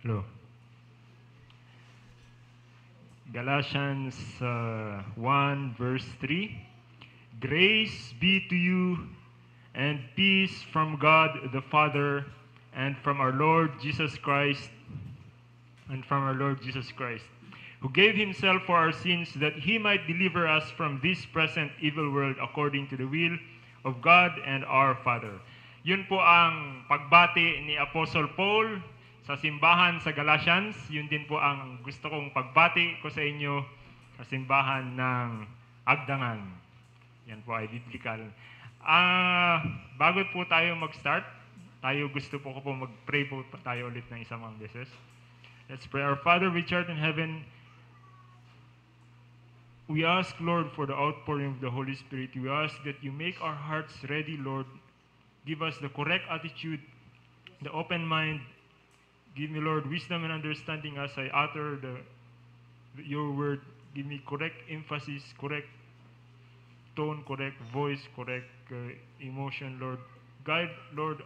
Hello. Galatians 1 verse 3. Grace be to you and peace from God the Father and from our Lord Jesus Christ who gave himself for our sins that he might deliver us from this present evil world according to the will of God and our Father. Yun po ang pagbati ni Apostle Paul sa simbahan sa Galatians. Yun din po ang gusto kong pagbati ko sa inyo sa simbahan ng Agdangan. Yan po ay biblical. Bago po tayo mag-start, gusto po ko mag-pray po tayo ulit ng isang mga beses. Let's pray. Our Father which art in heaven, we ask, Lord, for the outpouring of the Holy Spirit. We ask that you make our hearts ready, Lord. Give us the correct attitude, the open mind. Give me, Lord, wisdom and understanding as I utter your word. Give me correct emphasis, correct tone, correct voice, correct emotion, Lord. Guide, Lord,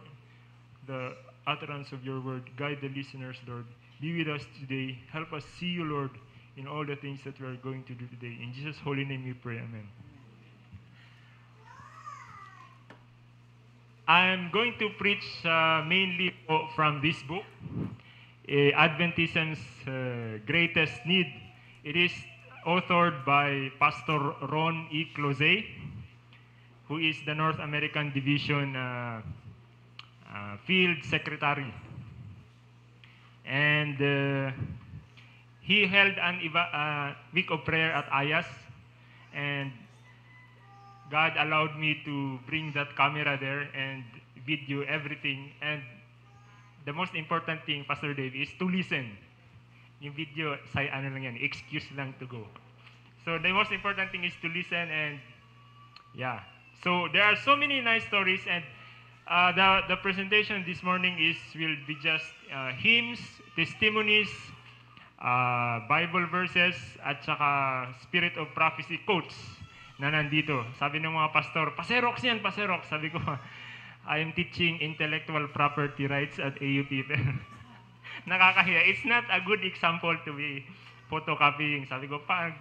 the utterance of your word. Guide the listeners, Lord. Be with us today. Help us see you, Lord, in all the things that we are going to do today. In Jesus' holy name we pray. Amen. I'm going to preach mainly from this book, Adventism's Greatest Need. It is authored by Pastor Ron E. Close, who is the North American Division Field Secretary. And he held an week of prayer at Ayas, and God allowed me to bring that camera there and video everything. And the most important thing, Pastor Dave, is to listen. Yung video, say ano lang yan, excuse lang to go. So the most important thing is to listen, and yeah. So there are so many nice stories, and the presentation this morning will be just hymns, testimonies, Bible verses, at saka Spirit of Prophecy quotes na nandito. Sabi ng mga pastor, paserox yan, paserox. Sabi ko, I am teaching intellectual property rights at AUP. Nakakahiya. It's not a good example to be photocopying. Sabi ko, pag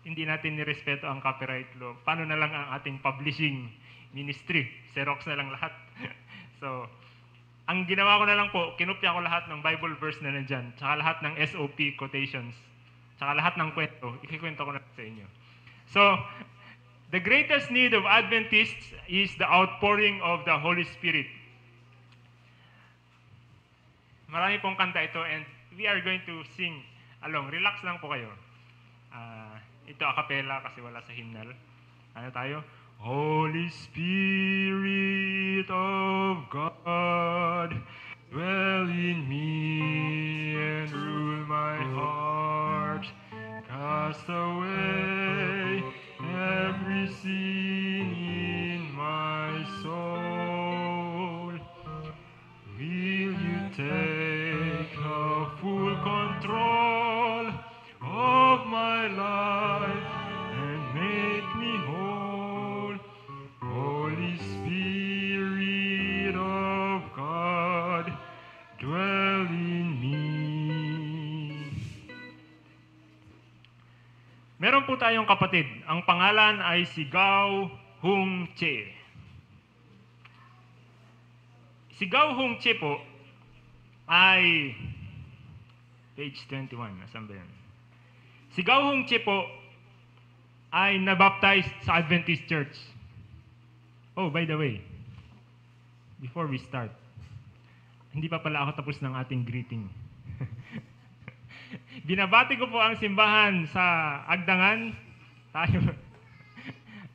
hindi natin nirespeto ang copyright law, paano na lang ang ating publishing ministry? Xerox na lang lahat. So, ang ginawa ko na lang po, kinopya ko lahat ng Bible verse na nandyan, tsaka lahat ng SOP quotations, tsaka lahat ng kwento, ikikwento ko na sa inyo. So, the greatest need of Adventists is the outpouring of the Holy Spirit. Marami pong kanta ito, and we are going to sing along. Relax lang po kayo. Ito a cappella kasi wala sa hymnal. Ano tayo? Holy Spirit of God, dwell in me and rule my heart. Cast away every sin in my soul. Will you take a full control of my life and make me whole? Holy Spirit of God, dwell in me. Meron po tayong kapatid. Ang pangalan ay si Gao Hung Che. Si Gao Hung Che po ay page 21. Nasaan ba yan? Si Gao Hung Che po ay nabaptized sa Adventist Church. Oh, by the way, before we start, hindi pa pala ako tapos ng ating greeting. Binabati ko po ang simbahan sa Agdangan.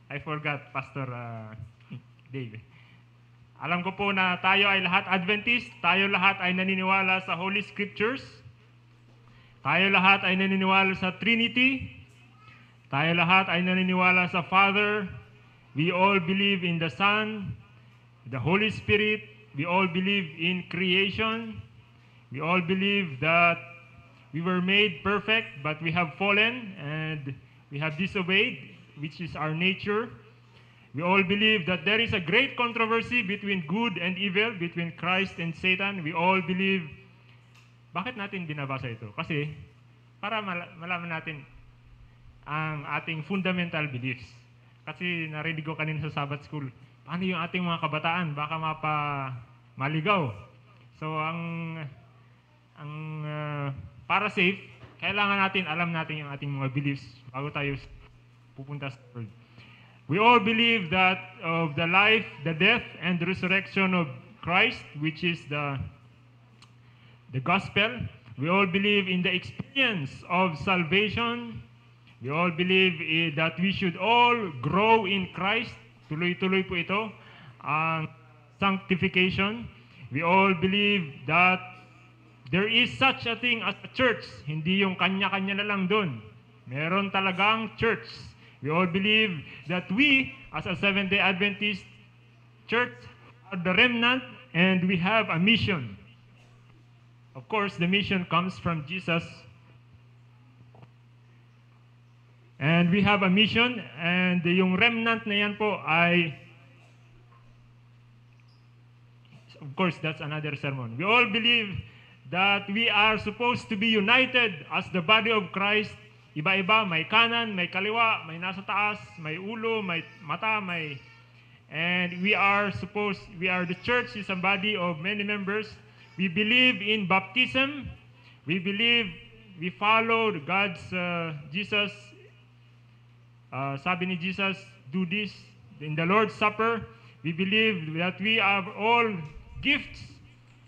I forgot, Pastor Dave. Alam ko po na tayo ay lahat Adventist, tayo lahat ay naniniwala sa Holy Scriptures, tayo lahat ay naniniwala sa Trinity, tayo lahat ay naniniwala sa Father, we all believe in the Son, the Holy Spirit, we all believe in creation, we all believe that we were made perfect, but we have fallen and we have disobeyed, which is our nature. We all believe that there is a great controversy between good and evil, between Christ and Satan. We all believe Bakit natin binabasa ito? Kasi para malaman natin ang ating fundamental beliefs. Kasi narinig ko kanina sa Sabbath School, paano yung ating mga kabataan? Baka maligaw. So para safe, kailangan alam natin yung ating mga beliefs bago tayo pupunta sa Word. We all believe that of the life, the death, and the resurrection of Christ, which is the gospel. We all believe in the experience of salvation. We all believe that we should all grow in Christ. Tuloy-tuloy po ito ang sanctification. We all believe that there is such a thing as a church. Hindi yung kanya-kanya na lang doon. Meron talagang church. We all believe that we, as a Seventh-day Adventist church, are the remnant and we have a mission. Of course, the mission comes from Jesus. And we have a mission, and yung remnant na yan po ay, of course, that's another sermon. We all believe that we are supposed to be united as the body of Christ. Iba-iba, may kanan, may kaliwa, may nasa taas, may ulo, may mata, and we are the church is a body of many members. We believe in baptism. We follow God's, Jesus. Sabi ni Jesus, do this in the Lord's Supper. We believe that we have all gifts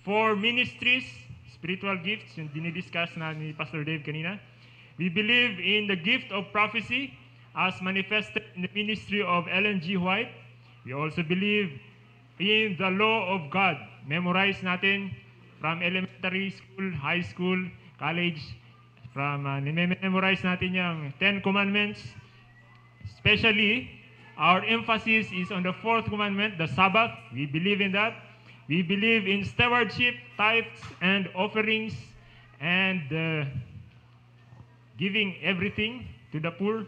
for ministries, spiritual gifts, yung dinidiscuss na ni Pastor Dave kanina. We believe in the gift of prophecy as manifested in the ministry of Ellen G. White. We also believe in the law of God. Memorize natin from elementary school, high school, college. Memorize natin yung 10 Commandments. Especially, our emphasis is on the 4th commandment, the Sabbath. We believe in that. We believe in stewardship, tithes, and offerings, and giving everything to the poor.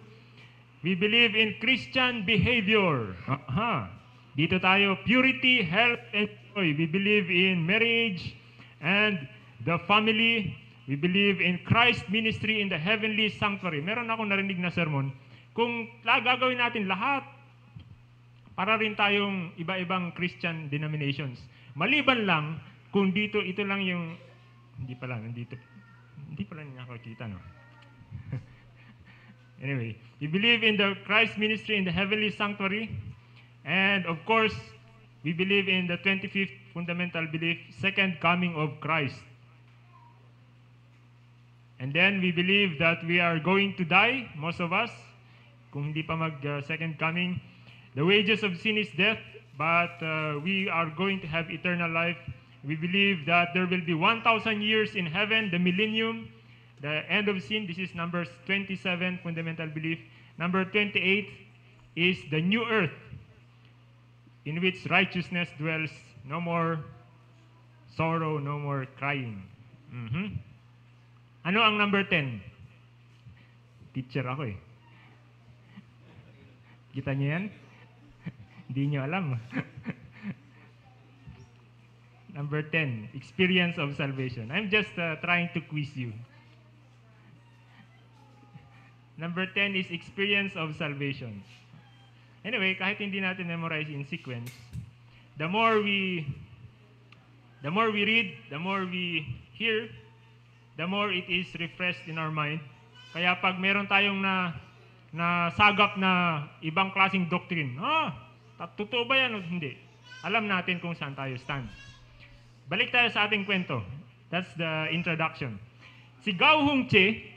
We believe in Christian behavior. Dito tayo, purity, health, and joy. We believe in marriage and the family. We believe in Christ's ministry in the heavenly sanctuary. Meron akong narinig na sermon. Kung gagawin natin lahat, para rin tayong iba-ibang Christian denominations. Maliban lang, kung dito, ito lang yung, hindi pala nakakita, no? Anyway, we believe in the Christ ministry in the heavenly sanctuary. And of course, we believe in the 25th fundamental belief, second coming of Christ. And then we believe that we are going to die, most of us, kung hindi pa second coming. The wages of sin is death, but we are going to have eternal life. We believe that there will be 1,000 years in heaven, the millennium, the end of sin. This is number 27, fundamental belief. Number 28 is the new earth, in which righteousness dwells. No more sorrow, no more crying. Ano ang number 10? Teacher ako eh. Kita niyo yan? Hindi niyo alam. Number 10, experience of salvation. I'm just trying to quiz you. Number 10 is experience of salvation. Anyway, kahit hindi natin memorize in sequence, the more we read, the more we hear, the more it is refreshed in our mind. Kaya pag meron tayong sagap na ibang klaseng doctrine, totoo ba yan o hindi? Alam natin kung saan tayo stand. Balik tayo sa ating kwento. That's the introduction. Si Gao Hong Che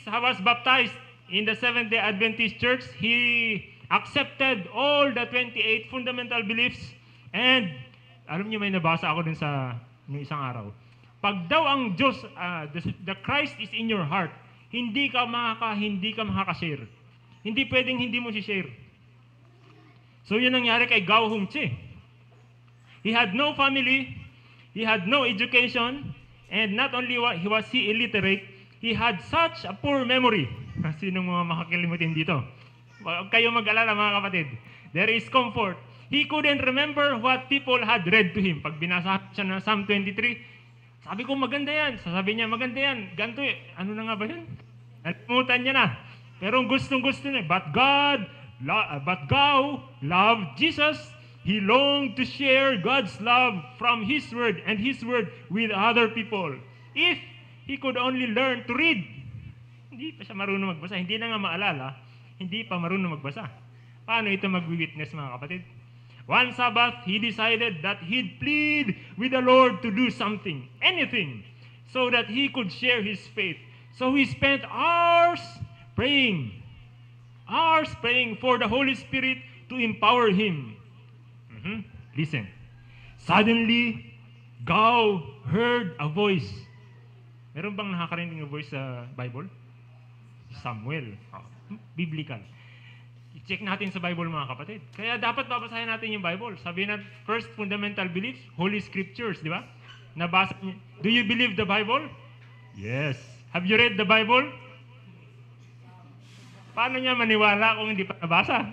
was baptized in the Seventh-day Adventist Church. He accepted all the 28 fundamental beliefs, and alam niyo, may nabasa ako dun sa isang araw. Pag daw ang Diyos, the Christ is in your heart, hindi ka makaka-share. Hindi pwedeng hindi mo si-share. So yun nangyari kay Gao Hong Che. He had no family, he had no education, and not only was he illiterate, he had such a poor memory. Sinong mga makakalimutin dito? Huwag kayo mag-alala, mga kapatid. There is comfort. He couldn't remember what people had read to him. Pag binasa siya ng Psalm 23, Sabi ko, maganda yan. Sasabi niya, maganda yan. Ganto eh. Ano na nga ba yun? Nalimutan niya na. Pero gustong-gusto niya. But God loved Jesus. He longed to share God's love from His Word and His Word with other people. If he could only learn to read. Hindi pa siya marunong magbasa. Hindi na nga maalala. Hindi pa marunong magbasa. Paano ito mag-witness, mga kapatid? One Sabbath, he decided that he'd plead with the Lord to do something, anything, so that he could share his faith. So he spent hours praying for the Holy Spirit to empower him. Listen. Suddenly, Gao heard a voice. Meron bang nakakarinig ng voice sa Bible? Samuel. Biblical. I-check natin sa Bible, mga kapatid. Kaya dapat babasahin natin yung Bible. Sabi na, first fundamental beliefs, Holy Scriptures, di ba? Nabasa niyo. Do you believe the Bible? Yes. Have you read the Bible? Paano niya maniwala kung hindi pa nabasa?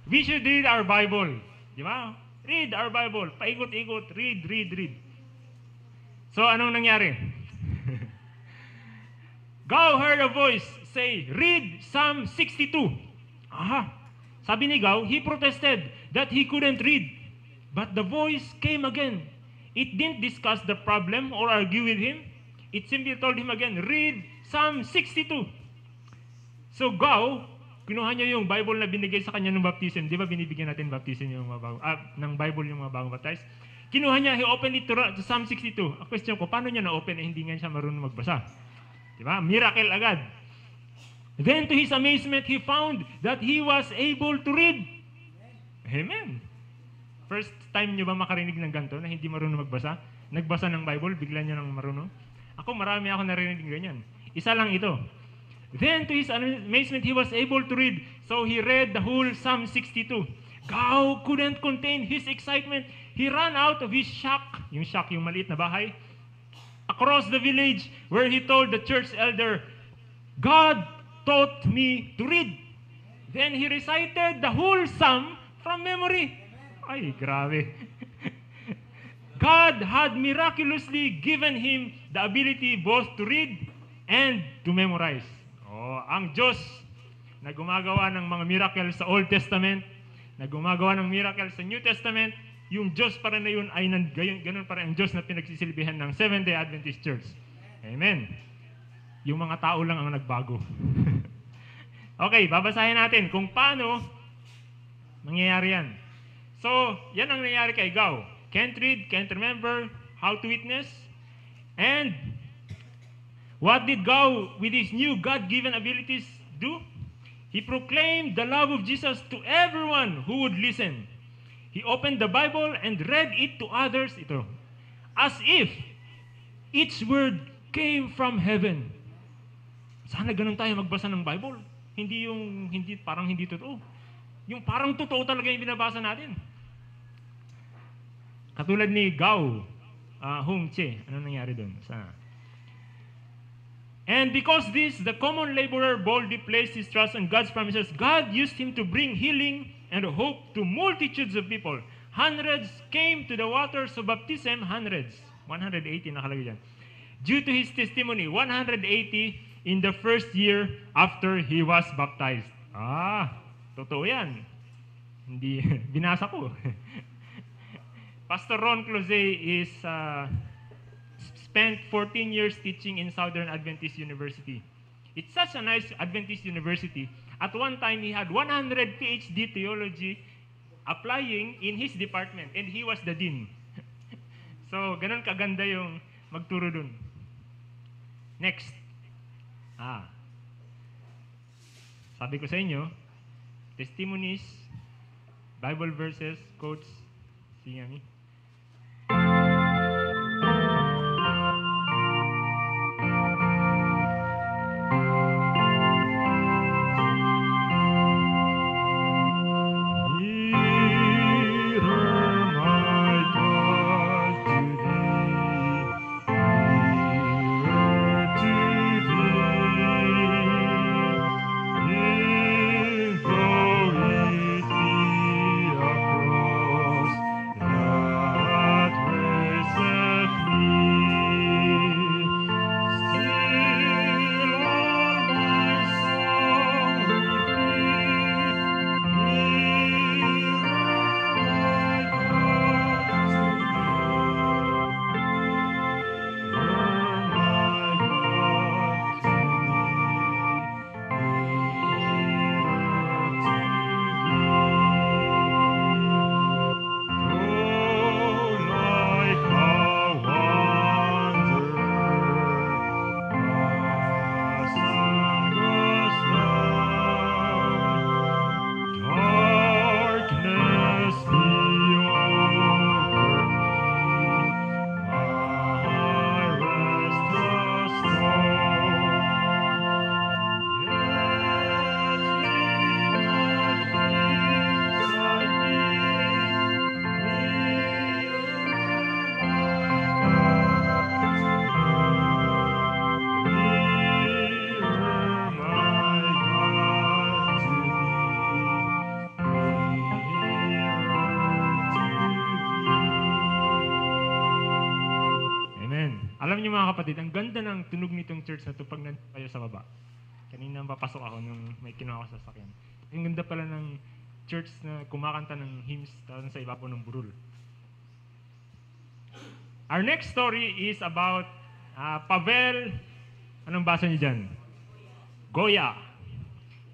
We should read our Bible. Di ba? Read our Bible. Paikot-ikot. Read. So, anong nangyari? Gao heard a voice say, read Psalm 62. Sabi ni Gao, he protested that he couldn't read. But the voice came again. It didn't discuss the problem or argue with him. It simply told him again, read Psalm 62. So Gao, kinuha niya yung Bible na binigay sa kanya ng baptism. Di ba binibigyan natin baptism yung mga bago, ng Bible yung mga bagong baptized? Kinuha niya, he opened it to Psalm 62. A question ko, paano niya na-open hindi nga siya marunong magbasa? Di ba? Miracle agad. Then to his amazement, he found that he was able to read. Amen. First time niyo ba makarinig ng ganito na hindi marunong magbasa? Nagbasa ng Bible, bigla niya nang marunong? Ako, marami ako narinig ganyan. Isa lang ito. Then to his amazement, he was able to read. So he read the whole Psalm 62. Gao couldn't contain his excitement. He ran out of his shack, yung maliit na bahay, across the village where he told the church elder, God taught me to read. Then he recited the whole psalm from memory. Ay, grabe. God had miraculously given him the ability both to read and to memorize. Ang Diyos na gumagawa ng mga miracle sa Old Testament, na gumagawa ng miracle sa New Testament, yung Diyos pa rin na yun ay ganun pa rin ang Diyos na pinagsisilbihan ng Seventh-day Adventist Church. Amen. Yung mga tao lang ang nagbago. Okay, babasahin natin kung paano mangyayari yan. So, yan ang nangyayari kay Gao. Can't read, can't remember, how to witness. And what did Gao with his new God-given abilities do? He proclaimed the love of Jesus to everyone who would listen. He opened the Bible and read it to others, as if each word came from heaven. Sana ganun tayo magbasa ng Bible. Parang hindi totoo. Yung parang totoo talaga yung binabasa natin. Katulad ni Gao Hong Che. Ano nangyari doon? And because this, the common laborer boldly placed his trust on God's promises, God used him to bring healing and hope to multitudes of people. Hundreds came to the waters of baptism, 180 nakalagay dyan. Due to his testimony, 180 in the first year after he was baptized. Totoo yan. Hindi, binasa ko. Pastor Ron Closet is spent 14 years teaching in Southern Adventist University. It's such a nice Adventist university. At one time, he had 100 PhD theology applying in his department, and he was the dean. So, ganun kaganda yung magturo dun. Next. Sabi ko sa inyo, testimonies, Bible verses, quotes, singami. niyo mga kapatid, ang ganda ng tunog nitong church na to pag nandito kayo sa baba. Kanina papasok ako nung may kinuha ko sa sasakyan. Ang ganda pala ng church na kumakanta ng hymns tapos sa ibabaw ng burol. Our next story is about Pavel, anong basa niyo dyan? Goya.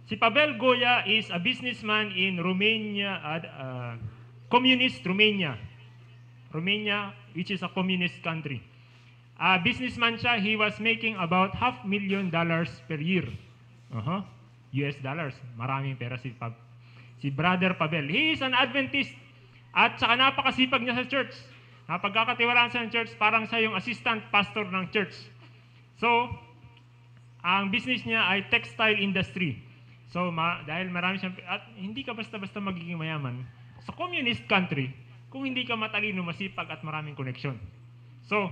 Si Pavel Goya is a businessman in Romania, communist Romania. Romania, which is a communist country. Businessman siya, he was making about $500,000 per year. US dollars. Maraming pera si Brother Pavel. He is an Adventist at saka napakasipag niya sa church. Napagkakatiwalaan sa church, parang siya yung assistant pastor ng church. So, ang business niya ay textile industry. So, dahil marami siyang, at hindi ka basta-basta magiging mayaman sa communist country kung hindi ka matalino, masipag at maraming connection. So,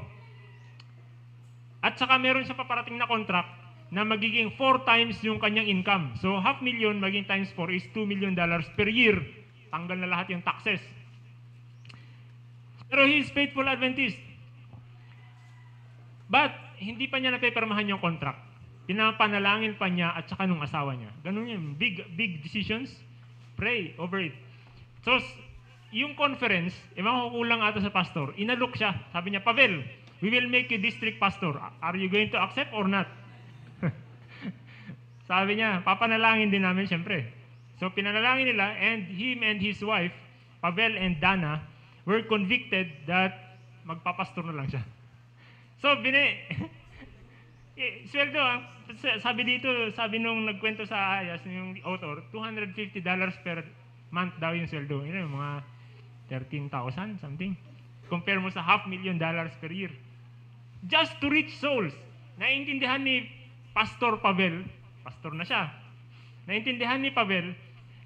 at saka meron siya paparating na contract na magiging 4 times yung kanyang income. So, $500,000 maging times 4 is $2 million per year. Tanggal na lahat yung taxes. Pero he is faithful Adventist. But, hindi pa niya napipirmahan yung contract. Pinapanalangin pa niya at saka nung asawa niya. Ganun yun. Big decisions. Pray over it. So, yung conference, kukulang ata sa pastor, inalok siya. Sabi niya, Pavel, we will make you district pastor. Are you going to accept or not? Sabi niya, papanalangin din namin siyempre. So, pinanalangin nila and him and his wife, Pavel and Dana, were convicted that magpapastor na lang siya. So, sweldo, sabi nung nagkwento sa Ayas, yung author, $250 per month daw yung sweldo. Yun yung mga 13,000 something. Compare mo sa $500,000 per year. Just to reach souls. Naintindihan ni Pastor Pavel, pastor na siya, naintindihan ni Pavel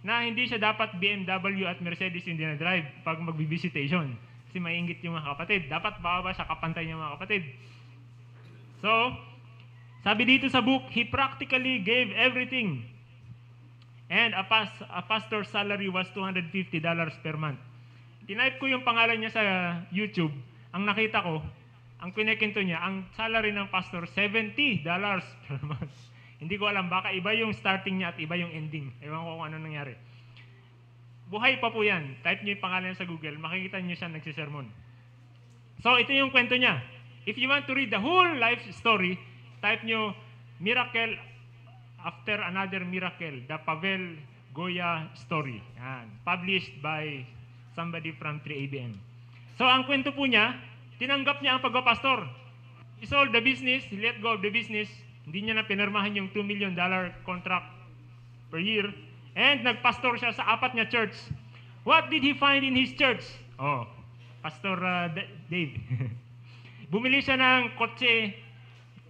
na hindi siya dapat BMW at Mercedes yung dinadrive pag magbibisitation. Kasi maingit yung mga kapatid. Dapat bababa siya kapantay niya mga kapatid. So, sabi dito sa book, he practically gave everything. And a pastor's salary was $250 per month. Tinype ko yung pangalan niya sa YouTube. Ang nakita ko, ang pinekento niya, ang salary ng pastor, $70 per month. Hindi ko alam, baka iba yung starting niya at iba yung ending. Ewan ko kung ano nangyari. Buhay pa po yan. Type niyo yung pangalan sa Google, makikita niyo siya nagsisermon. So, ito yung kwento niya. If you want to read the whole life story, type niyo, Miracle After Another Miracle, the Pavel Goya Story. Yan. Published by somebody from 3ABN. So, ang kwento po niya, tinanggap niya ang pagpapastor. He sold the business, he let go of the business, hindi niya na pinirmahan yung $2 million contract per year, and nagpastor siya sa 4 niya church. What did he find in his church? Oh, Pastor Dave. Bumili siya ng kotse,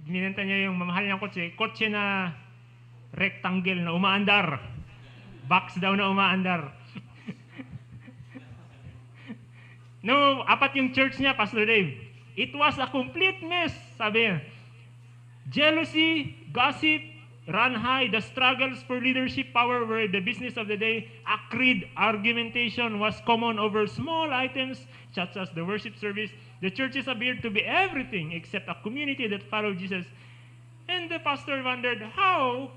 binenta niya yung mamahal niyang kotse na rectangle na umaandar. Box daw na umaandar. No, 4 yung church niya, Pastor Dave. It was a complete mess, sabi niya. Jealousy, gossip, ran high. The struggles for leadership power were the business of the day. Acrid argumentation was common over small items such as the worship service. The churches appeared to be everything except a community that followed Jesus. And the pastor wondered how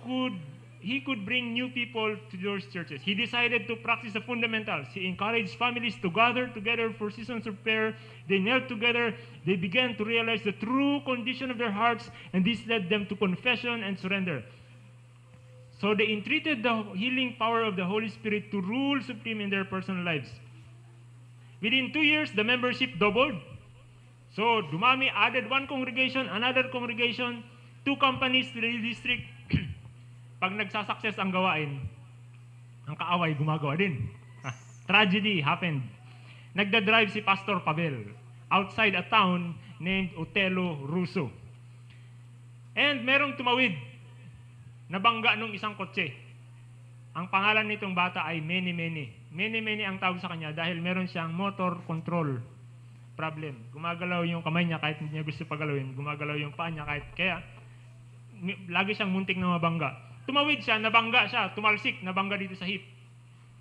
he could bring new people to those churches. He decided to practice the fundamentals. He encouraged families to gather together for seasons of prayer. They knelt together. They began to realize the true condition of their hearts, and this led them to confession and surrender. So they entreated the healing power of the Holy Spirit to rule supreme in their personal lives. Within 2 years, the membership doubled. So dumami, added 1 congregation, another congregation, 2 companies to the district. Pag nagsasucess ang gawain, ang kaaway gumagawa din. Tragedy happened. Nagda-drive si Pastor Pavel outside a town named Otelo Russo. And merong tumawid, nabangga nung isang kotse. Ang pangalan nitong bata ay Many Many. Many Many ang tawag sa kanya dahil meron siyang motor control problem. Gumagalaw yung kamay niya kahit hindi niya gusto pagalawin. Gumagalaw yung paa niya kahit kaya lagi siyang muntik na mabangga. Tumawid siya, nabangga siya, tumalsik, nabangga dito sa hip.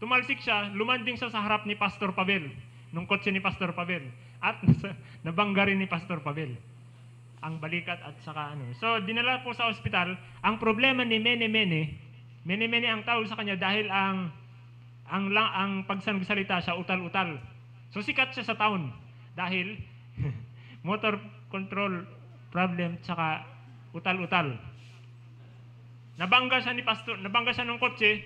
Tumalsik siya, lumanding siya sa harap ni Pastor Pavel, nung kotse ni Pastor Pavel. At nabangga rin ni Pastor Pavel. ang balikat at saka ano. So, dinala po sa ospital. Ang problema ni Mene ang tawag sa kanya dahil ang pagsalita siya utal-utal. So, sikat siya sa town dahil motor control problem saka utal-utal. Nabangga siya ng kotse.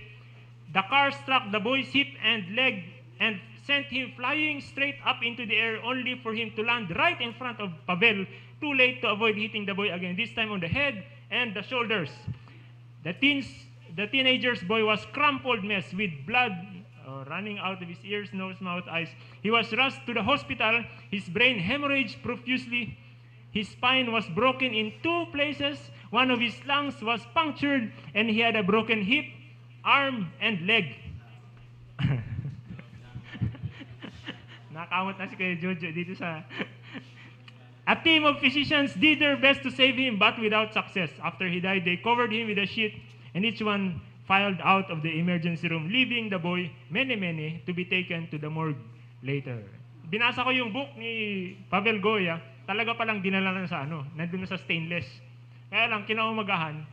The car struck the boy's hip and leg and sent him flying straight up into the air only for him to land right in front of Pavel, too late to avoid hitting the boy again, this time on the head and the shoulders. The teenager's boy was crumpled mess with blood running out of his ears, nose, mouth, eyes. He was rushed to the hospital. His brain hemorrhaged profusely. His spine was broken in 2 places. One of his lungs was punctured, and he had a broken hip, arm, and leg. Nakamot na si Kuya Jojo dito sa... A team of physicians did their best to save him, but without success. After he died, they covered him with a sheet, and each one filed out of the emergency room, leaving the boy, Mene, to be taken to the morgue later. Binasa ko yung book ni Pavel Goya, talaga palang dinala na sa nandun na sa stainless. Kaya lang, kinaumagahan,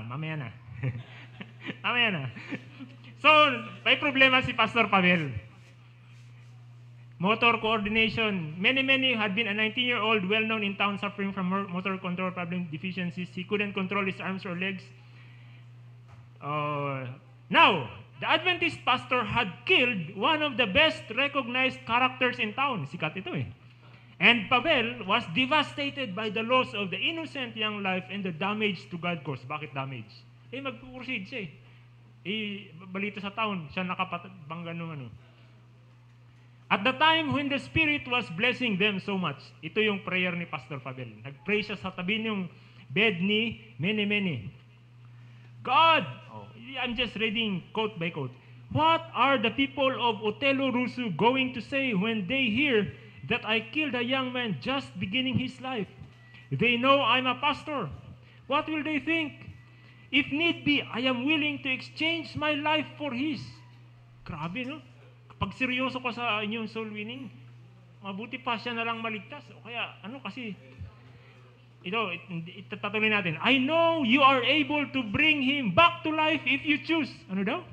mamaya na. Mamaya na. So, may problema si Pastor Pavel. Motor coordination. Mene had been a 19-year-old well-known in town suffering from motor control problem deficiencies. He couldn't control his arms or legs. Now, the Adventist pastor had killed one of the best recognized characters in town. Sikat ito eh. And Pavel was devastated by the loss of the innocent young life and the damage to God caused. Bakit damage? Magpuproceed siya eh. Balita sa town, siya nakapatbangga nung At the time when the Spirit was blessing them so much, ito yung prayer ni Pastor Pavel. Nag-pray siya sa tabi ng bed ni Mene. God, I'm just reading quote by quote. What are the people of Otelo Rusu going to say when they hear that I killed a young man just beginning his life? They know I'm a pastor. What will they think? If need be, I am willing to exchange my life for his. Grabe, no? Pag seryoso ka sa inyong soul winning, mabuti pa siya na lang maligtas. O kaya, kasi, itatuloy natin. I know you are able to bring him back to life if you choose. Ano daw?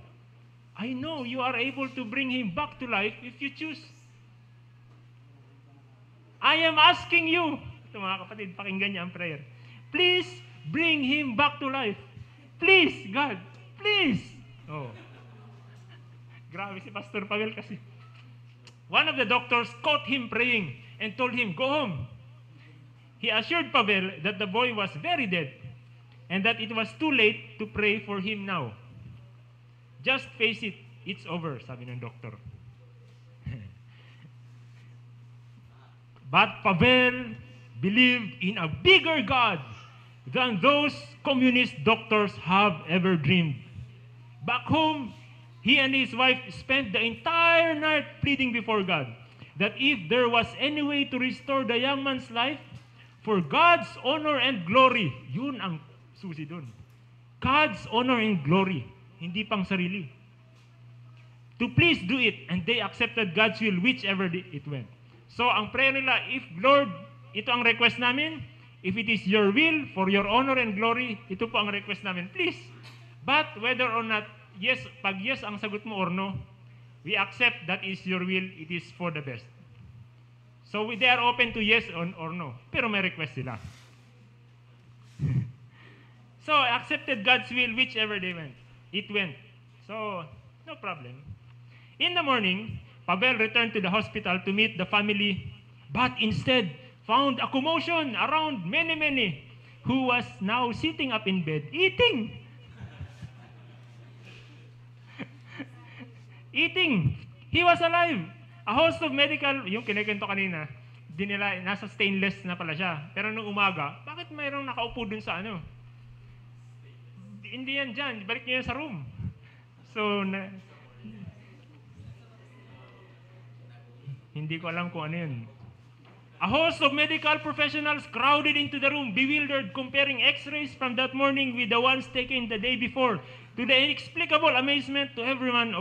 I know you are able to bring him back to life if you choose. I am asking you, ito mga kapatid, pakinggan niya ang prayer. Please bring him back to life. Please, God. Please. Grabe si Pastor Pavel kasi. One of the doctors caught him praying and told him, go home. He assured Pavel that the boy was very dead and that it was too late to pray for him now. Just face it, it's over, sabi ng doktor. But Pavel believed in a bigger God than those communist doctors have ever dreamed. Back home, he and his wife spent the entire night pleading before God that if there was any way to restore the young man's life for God's honor and glory, yun ang susi dun. God's honor and glory, hindi pang sarili. To please do it, and they accepted God's will whichever it went. So ang prayer nila, if Lord, ito ang request namin, if it is your will for your honor and glory, ito po ang request namin, please. But whether or not yes, pag yes ang sagot mo or no, we accept that is your will, it is for the best. So they are open to yes or no, pero may request sila. So accepted God's will whichever it went. So no problem. In the morning, Pavel returned to the hospital to meet the family, but instead found a commotion around Mene, who was now sitting up in bed eating. Eating. He was alive. A host of medical, yung kinikwento kanina, nasa stainless na pala siya. Pero nung umaga, bakit mayroong nakaupo dun sa Hindi yan dyan. Balik niyo yan sa room. So, hindi ko alam kung ano yun. A host of medical professionals crowded into the room, bewildered, comparing x-rays from that morning with the ones taken the day before. To the inexplicable amazement of everyone,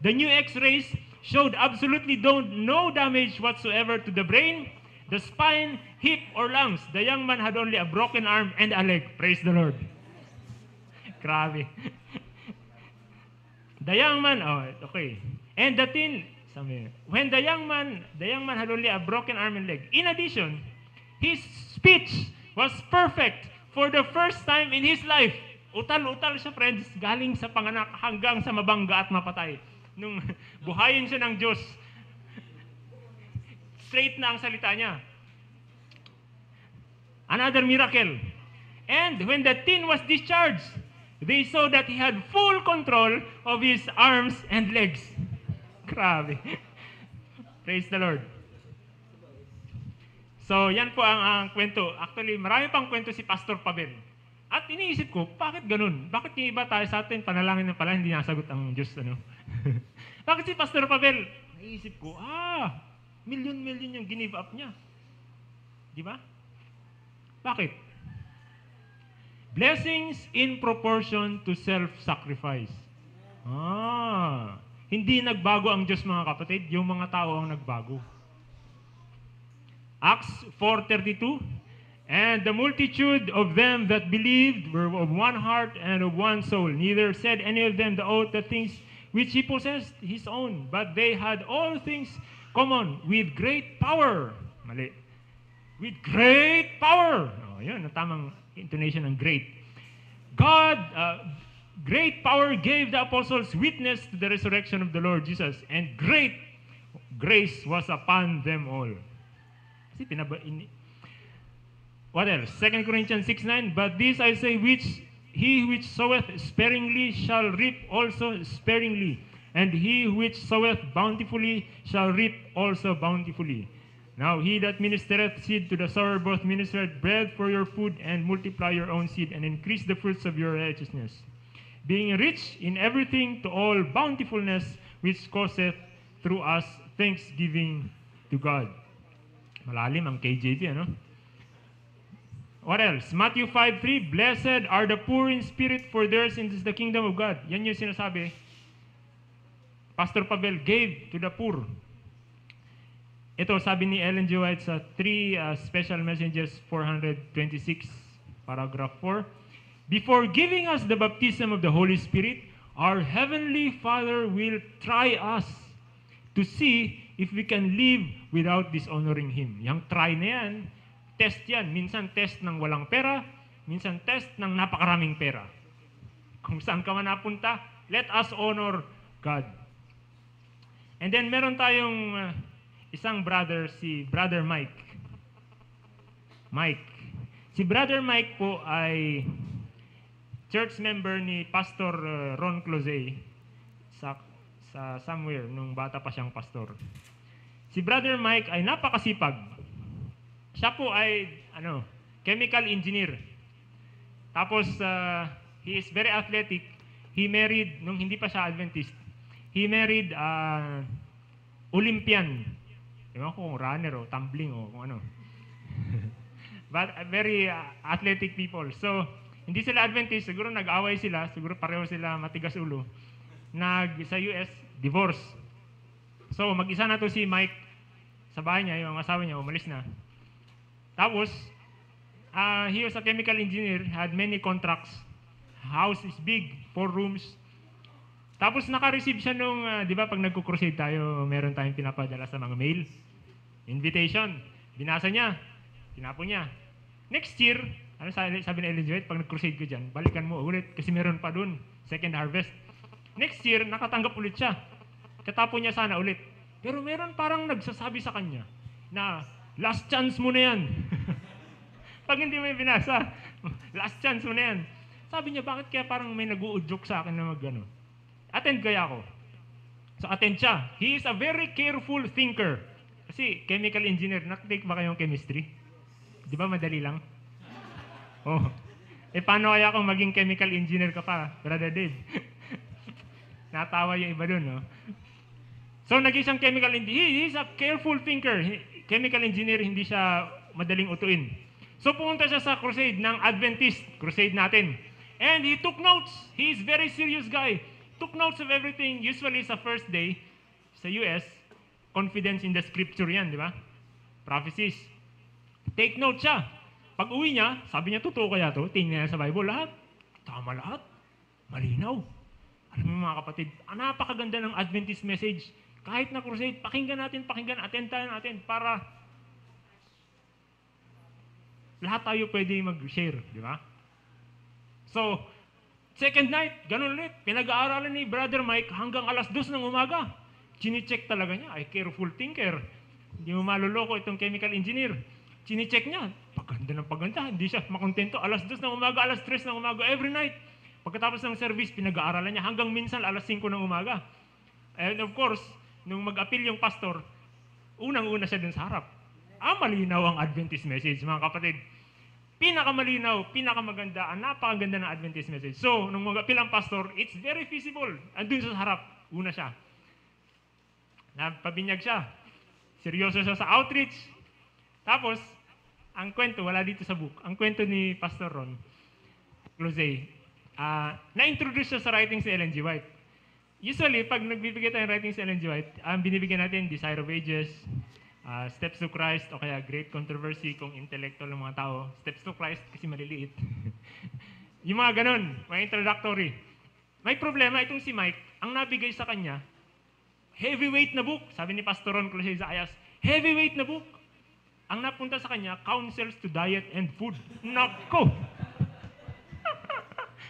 the new x-rays showed absolutely no damage whatsoever to the brain, the spine, hip, or lungs. The young man had only a broken arm and a leg. Praise the Lord. Grabe. The young man, okay. And the teen, when the young man had only a broken arm and leg. In addition, his speech was perfect for the first time in his life. Utal-utal siya, friends, galing sa panganak hanggang sa mabangga at mapatay. Nung buhayin siya ng Diyos, straight na ang salita niya. Another miracle. And when the teen was discharged, they saw that he had full control of his arms and legs. Grabe. Praise the Lord. So, yan po ang kwento. Actually, marami pang kwento si Pastor Pavel. At iniisip ko, bakit ganun? Bakit yung iba tayo sa atin, panalangin na pala, hindi nasagot ang Diyos, ano? Bakit si Pastor Pavel? Naisip ko, million yung give up niya. Di ba? Bakit? Blessings in proportion to self-sacrifice. Hindi nagbago ang Diyos, mga kapatid. Yung mga tao ang nagbago. Acts 4:32, and the multitude of them that believed were of one heart and of one soul. Neither said any of them the oath the things which he possessed his own, but they had all things common with great power. Mali. With great power. Yun, ang tamang intonation ng great. God, great power gave the apostles witness to the resurrection of the Lord Jesus, and great grace was upon them all. Kasi what else? 2 Corinthians 6:9, but this I say, he which soweth sparingly shall reap also sparingly, and he which soweth bountifully shall reap also bountifully. Now he that ministereth seed to the sower both ministereth bread for your food, and multiply your own seed, and increase the fruits of your righteousness, being rich in everything to all bountifulness, which causeth through us thanksgiving to God. Malalim ang KJV, ano? What else? Matthew 5:3, blessed are the poor in spirit, for theirs is the kingdom of God. Yan yung sinasabi. Pastor Pavel gave to the poor. Ito, sabi ni Ellen G. White sa 3 Special Messages 426, paragraph 4. Before giving us the baptism of the Holy Spirit, our Heavenly Father will try us to see if we can live without dishonoring Him. Yang try na yan, test yan. Minsan test ng walang pera, minsan test ng napakaraming pera. Kung saan ka man napunta, let us honor God. And then meron tayong isang brother, si Brother Mike. Si Brother Mike po ay church member ni Pastor Ron Close sa somewhere nung bata pa siyang pastor. Si Brother Mike ay napakasipag. Siya po ay chemical engineer. Tapos he is very athletic. He married nung hindi pa siya Adventist. He married Olympian. Ewan ko kung runner o tumbling o kung ano. But very athletic people. So, hindi sila Adventist, siguro nag-away sila, siguro pareho sila matigas ulo. Sa US, divorce. So, mag-isa na to si Mike sa bahay niya, yung asawa niya, umalis na. Tapos, he was a chemical engineer, had many contracts. House is big, 4 rooms. Tapos, naka-receive siya nung, di ba, pag nagko-crusade tayo, meron tayong pinapadala sa mga mail. Invitation. Binasa niya. Tinapon niya. Next year, ano sabi ni Ellen G. White, pag nag-crusade ko dyan, balikan mo ulit kasi meron pa dun. Second harvest. Next year, nakatanggap ulit siya. Katapon niya sana ulit. Pero meron parang nagsasabi sa kanya na last chance mo na yan. Pag hindi mo yung binasa, last chance mo na yan. Sabi niya, bakit kaya parang may nag-uudyok sa akin na mag-ano? Attend kaya ako. So attend siya. He is a very careful thinker. Kasi chemical engineer, nak-take ba kayong chemistry? Di ba madali lang? Oh. Paano kaya kung maging chemical engineer ka pa, Brother Dave? Natawa yung iba dun, no? So, naging siyang chemical engineer. He is a careful thinker. Chemical engineer, hindi siya madaling utuin. So, pumunta siya sa crusade ng Adventist, crusade natin. And he took notes. He is very serious guy. Took notes of everything. Usually, sa first day, sa US, confidence in the scripture yan, di ba? Prophecies. Take note siya. Pag uwi niya, sabi niya, totoo kaya to? Tingnan niya sa Bible, lahat. Tama lahat. Malinaw. Alam mo mga kapatid, napakaganda ng Adventist message. Kahit na crusade, pakinggan natin, attend tayo natin para lahat tayo pwede mag-share, di ba? So, second night, ganun ulit. Pinag-aaralan ni Brother Mike hanggang alas 2 ng umaga. Chine-check talaga niya. Ay, careful thinker. Hindi mo maluloko itong chemical engineer. Chine-check niya. Paganda ng paganda. Hindi siya makontento. Alas 2 ng umaga, alas 3 ng umaga, every night. Pagkatapos ng service, pinag-aaralan niya hanggang minsan alas 5 ng umaga. And of course, nung mag-appeal yung pastor, unang-una siya dun sa harap. Malinaw ang Adventist message, mga kapatid. Pinakamalinaw, pinakamaganda, napakaganda ng Adventist message. So, nung mag-appeal ang pastor, it's very visible. Andun sa harap, una siya. Nagpabinyag siya. Seryoso siya sa outreach. Tapos, ang kwento, wala dito sa book. Ang kwento ni Pastor Ron Close, na-introduce siya sa writings ni Ellen G. White. Usually, pag nagbibigay tayo ng writings ni Ellen G. White, ang binibigyan natin, Desire of Ages, Steps to Christ, o kaya Great Controversy kung intellectual ng mga tao. Steps to Christ kasi maliliit. Yung mga ganun, mga introductory. May problema, itong si Mike, ang nabigay sa kanya, heavyweight na book. Sabi ni Pastor Ron Close sa Ayas, heavyweight na book. Ang napunta sa kanya, Counsels to Diet and Food. Nako!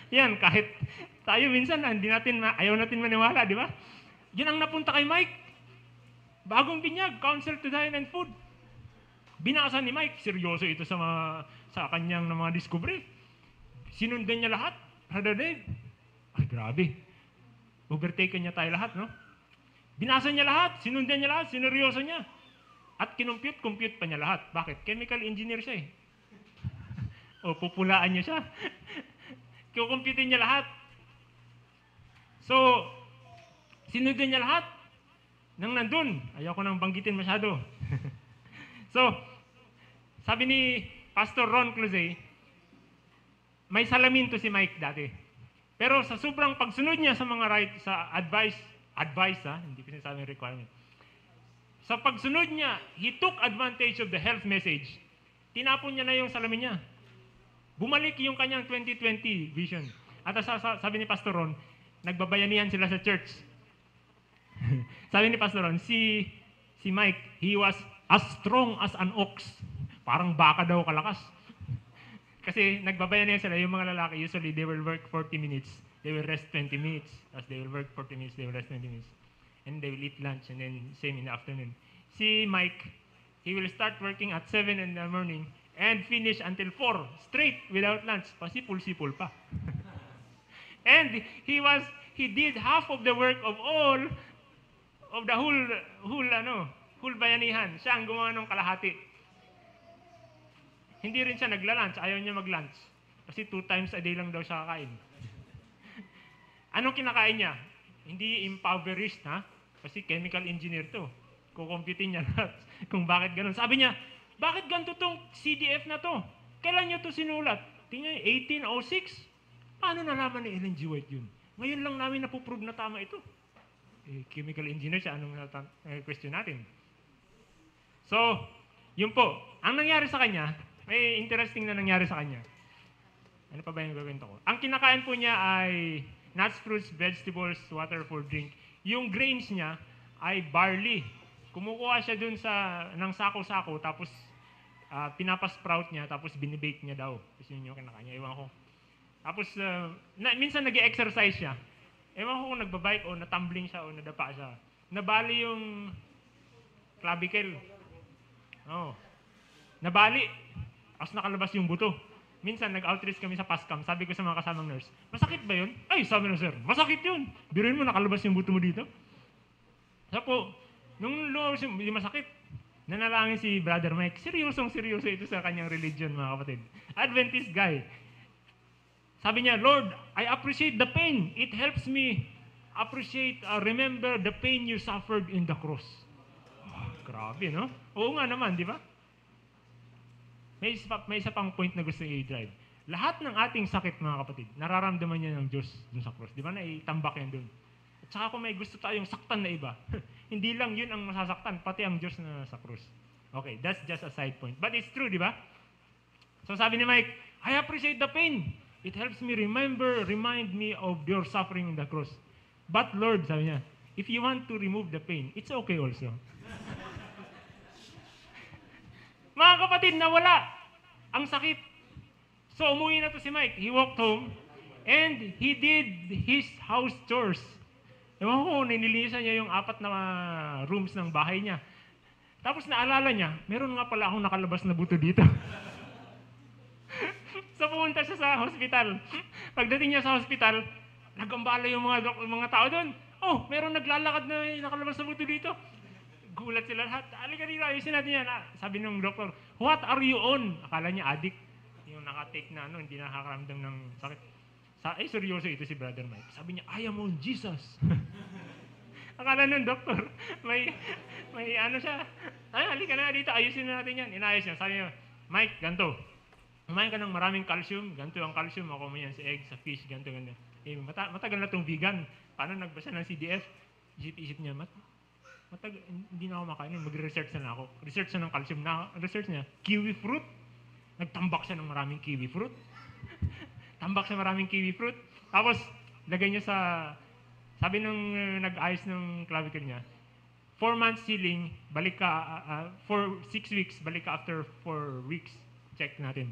Yan, kahit tayo minsan, ayaw natin maniwala, di ba? Yan ang napunta kay Mike. Bagong binyag, Counsel to Diet and Food. Binasa ni Mike, seryoso ito sa kanyang mga discovery. Sinundan niya lahat. Brother Dave. Ay, grabe. Overtaken niya tayo lahat, no? Binasa niya lahat, sinundan niya lahat, sineryoso niya. At compute pa niya lahat. Bakit? Chemical engineer siya eh. O, pupulaan niya siya. Kukumputin niya lahat. So, sinundan niya lahat. Nang nandun, ayaw ko nang banggitin masyado. So, sabi ni Pastor Ron Close, may salamin to si Mike dati. Pero sa sobrang pagsunod niya sa mga sa advice hindi ko sinasabing requirement. Sa pagsunod niya, he took advantage of the health message. Tinapon niya na yung salamin niya. Bumalik yung kanyang 2020 vision. At sabi ni Pastor Ron, nagbabayanihan sila sa church. Sabi ni Pastor Ron, si Mike, he was as strong as an ox. Parang baka daw kalakas. Kasi nagbabayanihan sila, yung mga lalaki, usually they will work 40 minutes, they will rest 20 minutes. As they will work 40 minutes, they will rest 20 minutes. And they will eat lunch, and then same in the afternoon. Si Mike, he will start working at 7 in the morning and finish until 4, straight, without lunch. Pasipul-sipul pa. And he did half of the work of the whole bayanihan. Siya ang gumawa ng kalahati. Hindi rin siya nagla-lunch, ayaw niya mag-lunch. Kasi 2 times a day lang daw siya kakain. Anong kinakain niya? Hindi impoverished, ha? Kasi chemical engineer to. Kukumputin niya lahat kung bakit ganun. Sabi niya, bakit ganito tong CDF na to? Kailan niyo to sinulat? Tingnan niyo, 1806? Paano nalaman ni Ellen G. White yun? Ngayon lang namin napuprove na tama ito. Chemical engineer siya, anong question natin? So, yun po. Ang nangyari sa kanya, may interesting na nangyari sa kanya. Ano pa ba yung gagawin ko? Ang kinakain po niya ay nuts, fruits, vegetables, water for drink. Yung grains niya ay barley. Kumukuha siya dun ng sako-sako, tapos pinapasprout niya, tapos binibake niya daw. Tapos yun yung kinakain niya, ewan ko. Tapos, minsan nag-exercise siya. Ewan ko kung nagbabike o natumbling siya o nadapa siya. Nabali yung clavicle. Oh. Nabali. Tapos nakalabas yung buto. Minsan, nag-outreach kami sa PASCAM. Sabi ko sa mga kasamang nurse, masakit ba yun? Ay, sabi na sir, masakit yun. Biruin mo, nakalabas yung buto mo dito. So po, nung lumabas yung masakit, nanalangin si Brother Mike. Seryoso ito sa kanyang religion, mga kapatid. Adventist guy. Sabi niya, Lord, I appreciate the pain. It helps me remember the pain you suffered in the cross. Grabe, no? Oo nga naman, di ba? May isa pang point na gusto i-drive. Lahat ng ating sakit, mga kapatid, nararamdaman niya ng Diyos dun sa cross. Di ba? Naitambak yan dun. At saka kung may gusto tayong saktan na iba, hindi lang yun ang masasaktan, pati ang Diyos na sa cross. Okay, that's just a side point. But it's true, di ba? So sabi ni Mike, I appreciate the pain. It helps me remind me of your suffering on the cross. But Lord, sabi niya, if you want to remove the pain, it's okay also. Mga kapatid, nawala ang sakit. So umuwi na to si Mike. He walked home and he did his house chores. Ewan ko, nililisan niya yung 4 na rooms ng bahay niya. Tapos naalala niya, meron nga pala akong nakalabas na buto dito. So pumunta siya sa hospital. Pagdating niya sa hospital, nagambala yung mga tao doon. Oh, meron naglalakad na nakalabas na buto dito. Gulat sila lahat. Halika dito, ayusin natin yan. Sabi ng doktor, what are you on? Akala niya addict. Yung nakatake na hindi nakakaramdam ng sakit. Seryoso ito si Brother Mike. Sabi niya, I am on Jesus. Akala ng doktor, may ano siya. Halika na dito, ayusin na natin yan. Inayos niya. Sabi niya, Mike, ganito. Kumain ka ng maraming calcium. Ganito ang calcium. Ako mo yan sa egg, sa fish, ganito. Matagal na itong vegan. Paano nagbasa ng CDF? Isip niya, hindi na ako makain. Magre-research na ako. Research na ng calcium. Research niya, kiwi fruit. Nagtambak siya ng maraming kiwi fruit. Tambak siya maraming kiwi fruit. Tapos, lagay niya sabi nung nag-ayos ng clavicle niya, 4 months healing, balik ka, for 6 weeks, balik ka after 4 weeks. Check natin.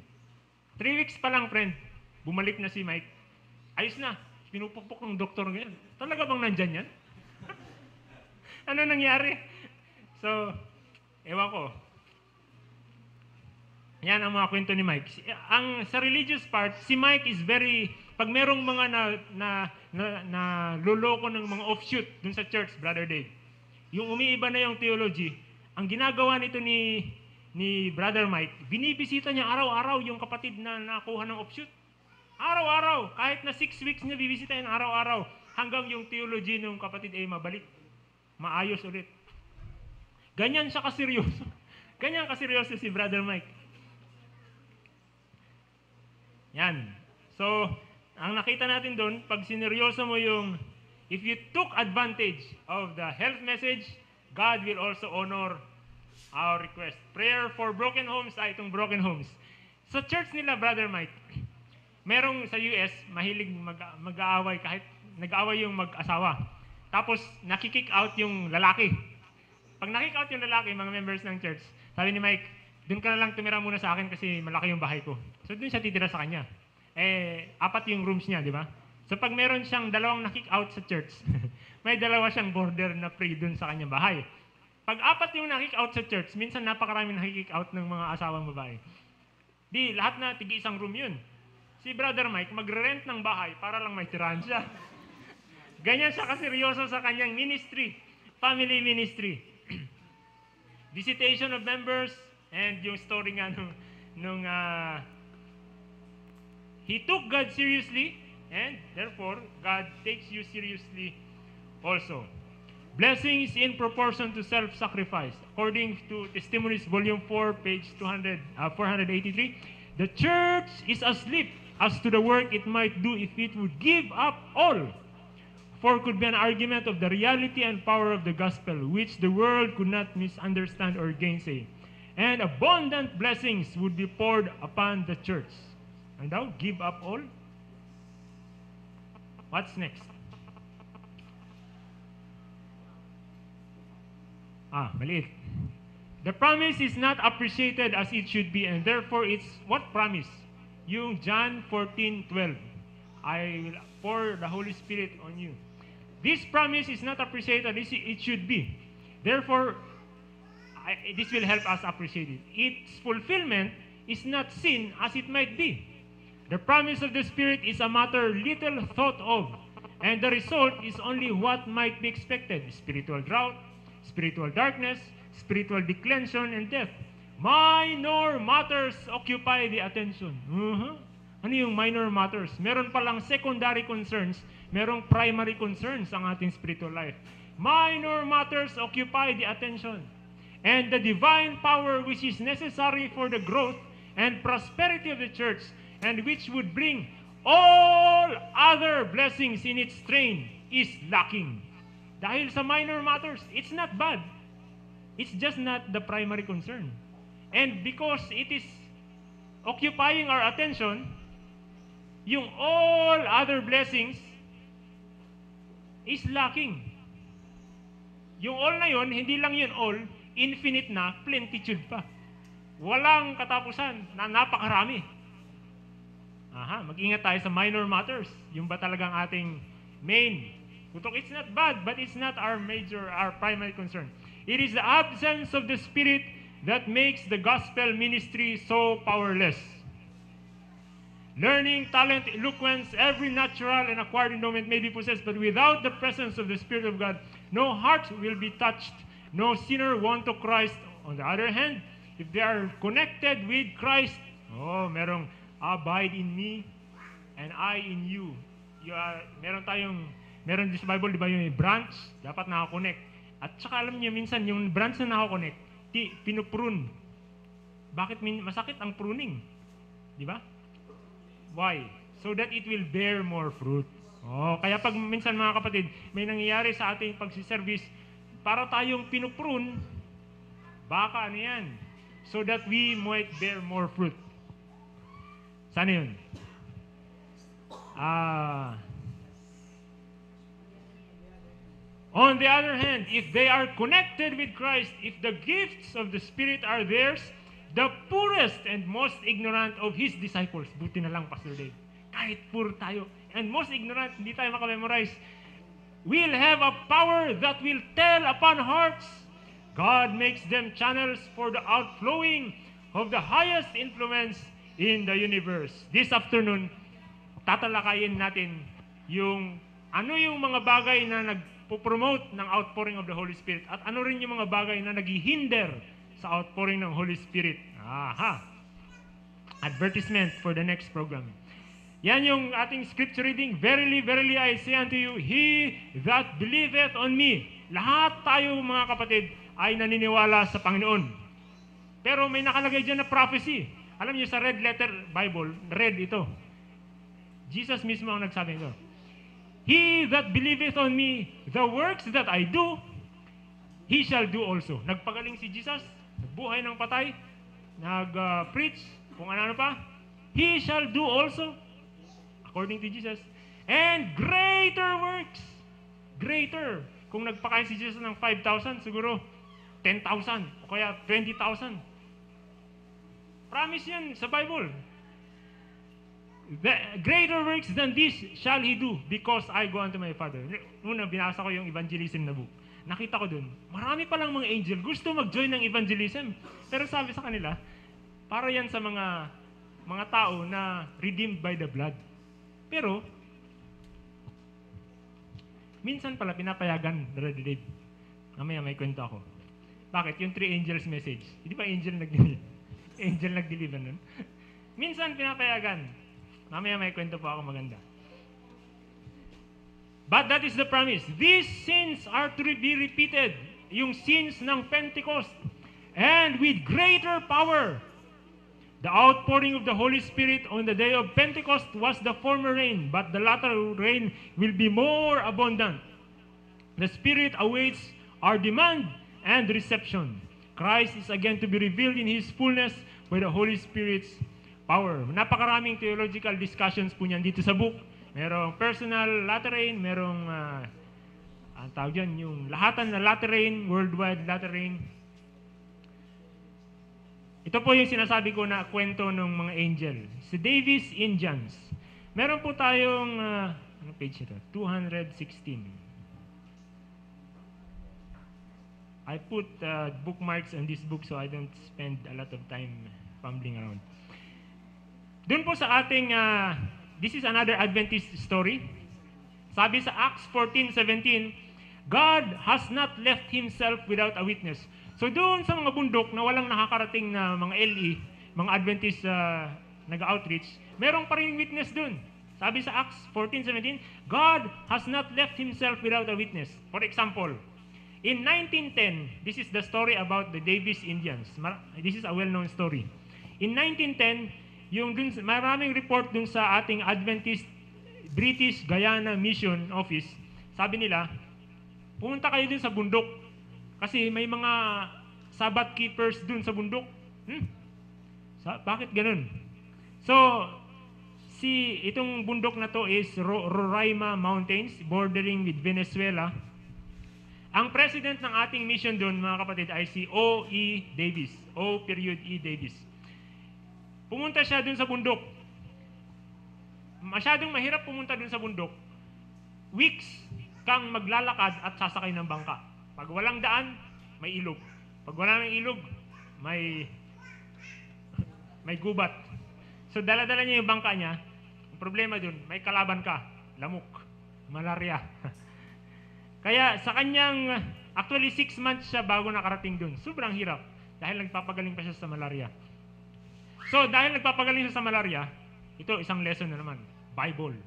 3 weeks pa lang, friend. Bumalik na si Mike. Ayos na. Pinupukpok ng doktor ngayon. Talaga bang nandyan yan? Ano nangyari? So, ewan ko. Yan ang mga kwento ni Mike. Sa religious part, si Mike is pag merong mga na luloko ng mga offshoot dun sa church, Brother Dave, yung umiiba na yung theology, ang ginagawa nito ni Brother Mike, binibisita niya araw-araw yung kapatid na nakuha ng offshoot. Araw-araw, kahit na 6 weeks niya bibisitahin araw-araw, hanggang yung theology ng kapatid ay mabalik. Maayos ulit. Ganyan siya kaseryoso. Ganyan kaseryoso si Brother Mike. Yan. So, ang nakita natin doon, pag sineryoso mo if you took advantage of the health message, God will also honor our request. Prayer for broken homes, itong broken homes. Sa church nila, Brother Mike, merong sa US, mahilig mag-aaway kahit nag-aaway yung mag-asawa. Tapos, nakikick out yung lalaki. Pag nakick out yung lalaki, mga members ng church, sabi ni Mike, dun ka na lang tumira muna sa akin kasi malaki yung bahay ko. So, dun siya titira sa kanya. 4 yung rooms niya, di ba? So, pag meron siyang 2 na-kick out sa church, may 2 siyang border na free dun sa kanyang bahay. Pag 4 yung na-kick out sa church, minsan napakarami na-kick out ng mga asawang babae. Di, lahat na tig-isang room yun. Si Brother Mike, magre-rent ng bahay para lang may tirahan siya. Ganyan siya kaseryoso sa kanyang ministry, family ministry. Visitation of members, and yung story nga nung he took God seriously, and therefore, God takes you seriously also. Blessing is in proportion to self-sacrifice. According to Testimonies, Volume 4, page 483, the church is asleep as to the work it might do if it would give up all. For it could be an argument of the reality and power of the gospel, which the world could not misunderstand or gainsay. And abundant blessings would be poured upon the church. And thou give up all? What's next? Maliit. The promise is not appreciated as it should be, and therefore it's what promise? Yung John 14:12. I will pour the Holy Spirit on you. This promise is not appreciated as it should be. Therefore, this will help us appreciate it. Its fulfillment is not seen as it might be. The promise of the Spirit is a matter little thought of, and the result is only what might be expected: spiritual drought, spiritual darkness, spiritual declension, and death. Minor matters occupy the attention. Ano yung minor matters? Meron palang secondary concerns, merong primary concerns ang ating spiritual life. Minor matters occupy the attention. And the divine power which is necessary for the growth and prosperity of the church, and which would bring all other blessings in its train, is lacking. Dahil sa minor matters, it's not bad. It's just not the primary concern. And because it is occupying our attention, yung all other blessings is lacking. Yung all na yun, hindi lang yun all, infinite na, plenitude pa. Walang katapusan na napakarami. Mag-ingat tayo sa minor matters. Yung ba talagang ating main? It's not bad, but it's not our primary concern. It is the absence of the Spirit that makes the gospel ministry so powerless. Learning, talent, eloquence, every natural and acquired endowment may be possessed, but without the presence of the Spirit of God, no heart will be touched, no sinner won to Christ. On the other hand, if they are connected with Christ, merong abide in me and I in you. Meron din sa Bible, di ba yung branch, dapat nakakonect. At saka alam niyo, minsan yung branch na nakakonect, pinuprune. Bakit masakit ang pruning? Di ba? Why? So that it will bear more fruit. Kaya pag minsan mga kapatid, may nangyayari sa ating pagsiservice, para tayong pinuprune, baka ano yan? So that we might bear more fruit. Sana yun? On the other hand, if they are connected with Christ, if the gifts of the Spirit are theirs, the poorest and most ignorant of His disciples, buti na lang, Pastor Dave, kahit poor tayo, and most ignorant, hindi tayo makamemorize, will have a power that will tell upon hearts. God makes them channels for the outflowing of the highest influence in the universe. This afternoon, tatalakayin natin yung mga bagay na nagpo-promote ng outpouring of the Holy Spirit at ano rin yung mga bagay na naghihinder sa outpouring ng Holy Spirit. Advertisement for the next program. Yan yung ating scripture reading. Verily, verily, I say unto you, he that believeth on me. Lahat tayo mga kapatid ay naniniwala sa Panginoon. Pero may nakalagay dyan na prophecy. Alam niyo sa red letter Bible, red ito. Jesus mismo ang nagsabi nito. He that believeth on me, the works that I do, he shall do also. Nagpagaling si Jesus, nagbuhay ng patay, nag-preach, kung ano pa. He shall do also, according to Jesus. And greater works. Greater. Kung nagpakain si Jesus ng 5,000, siguro 10,000 o kaya 20,000. Promise yan sa Bible. The greater works than this shall he do because I go unto my Father. Una, binasa ko yung evangelism na book. Nakita ko dun, marami palang mga angel gusto mag-join ng evangelism. Pero sabi sa kanila, para yan sa mga tao na redeemed by the blood. Pero, minsan pala pinapayagan, Brother Dave. Mamaya may kwento ako. Bakit? Yung 3 angels message. Hindi ba angel nag-deliver nun? Minsan pinapayagan. Mamaya may kwento po ako maganda. But that is the promise. These sins are to be repeated. Yung sins ng Pentecost. And with greater power. The outpouring of the Holy Spirit on the day of Pentecost was the former rain, but the latter rain will be more abundant. The Spirit awaits our demand and reception. Christ is again to be revealed in His fullness by the Holy Spirit's power. Napakaraming theological discussions po niyan dito sa book. Merong personal latter rain, merong ang tawag dyan, yung lahatan na latter rain, worldwide latter rain. Ito po yung sinasabi ko na kwento ng mga angel. Si Davis Indians. Meron po tayong, ano page ito? 216. I put bookmarks on this book so I don't spend a lot of time fumbling around. Doon po sa ating, this is another Adventist story. Sabi sa Acts 14:17, God has not left Himself without a witness. So doon sa mga bundok na walang nakakarating na mga LE, mga Adventist nag-outreach, merong pa rin witness doon. Sabi sa Acts 14:17, God has not left Himself without a witness. For example, in 1910, this is the story about the Davis Indians. This is a well-known story. In 1910, yung dun, maraming report dun sa ating Adventist British Guyana Mission Office, sabi nila, pumunta kayo dun sa bundok kasi may mga Sabbath keepers dun sa bundok. Bakit ganun? So, itong bundok na to is Roraima Mountains, bordering with Venezuela. Ang president ng ating mission doon, mga kapatid, ay si O.E. Davis. O.E. Davis. Pumunta siya doon sa bundok. Masyadong mahirap pumunta doon sa bundok. Weeks kang maglalakad at sasakay ng bangka. Pag walang daan, may ilog. Pag wala ng ilog, may gubat. So dala-dala niya yung bangka niya. Ang problema doon, may kalaban ka. Lamok. Malaria. Kaya sa kanyang, actually 6 months siya bago nakarating doon. Sobrang hirap dahil nagpapagaling pa siya sa malaria. So dahil nagpapagaling siya sa malaria, ito isang lesson na naman, Bible.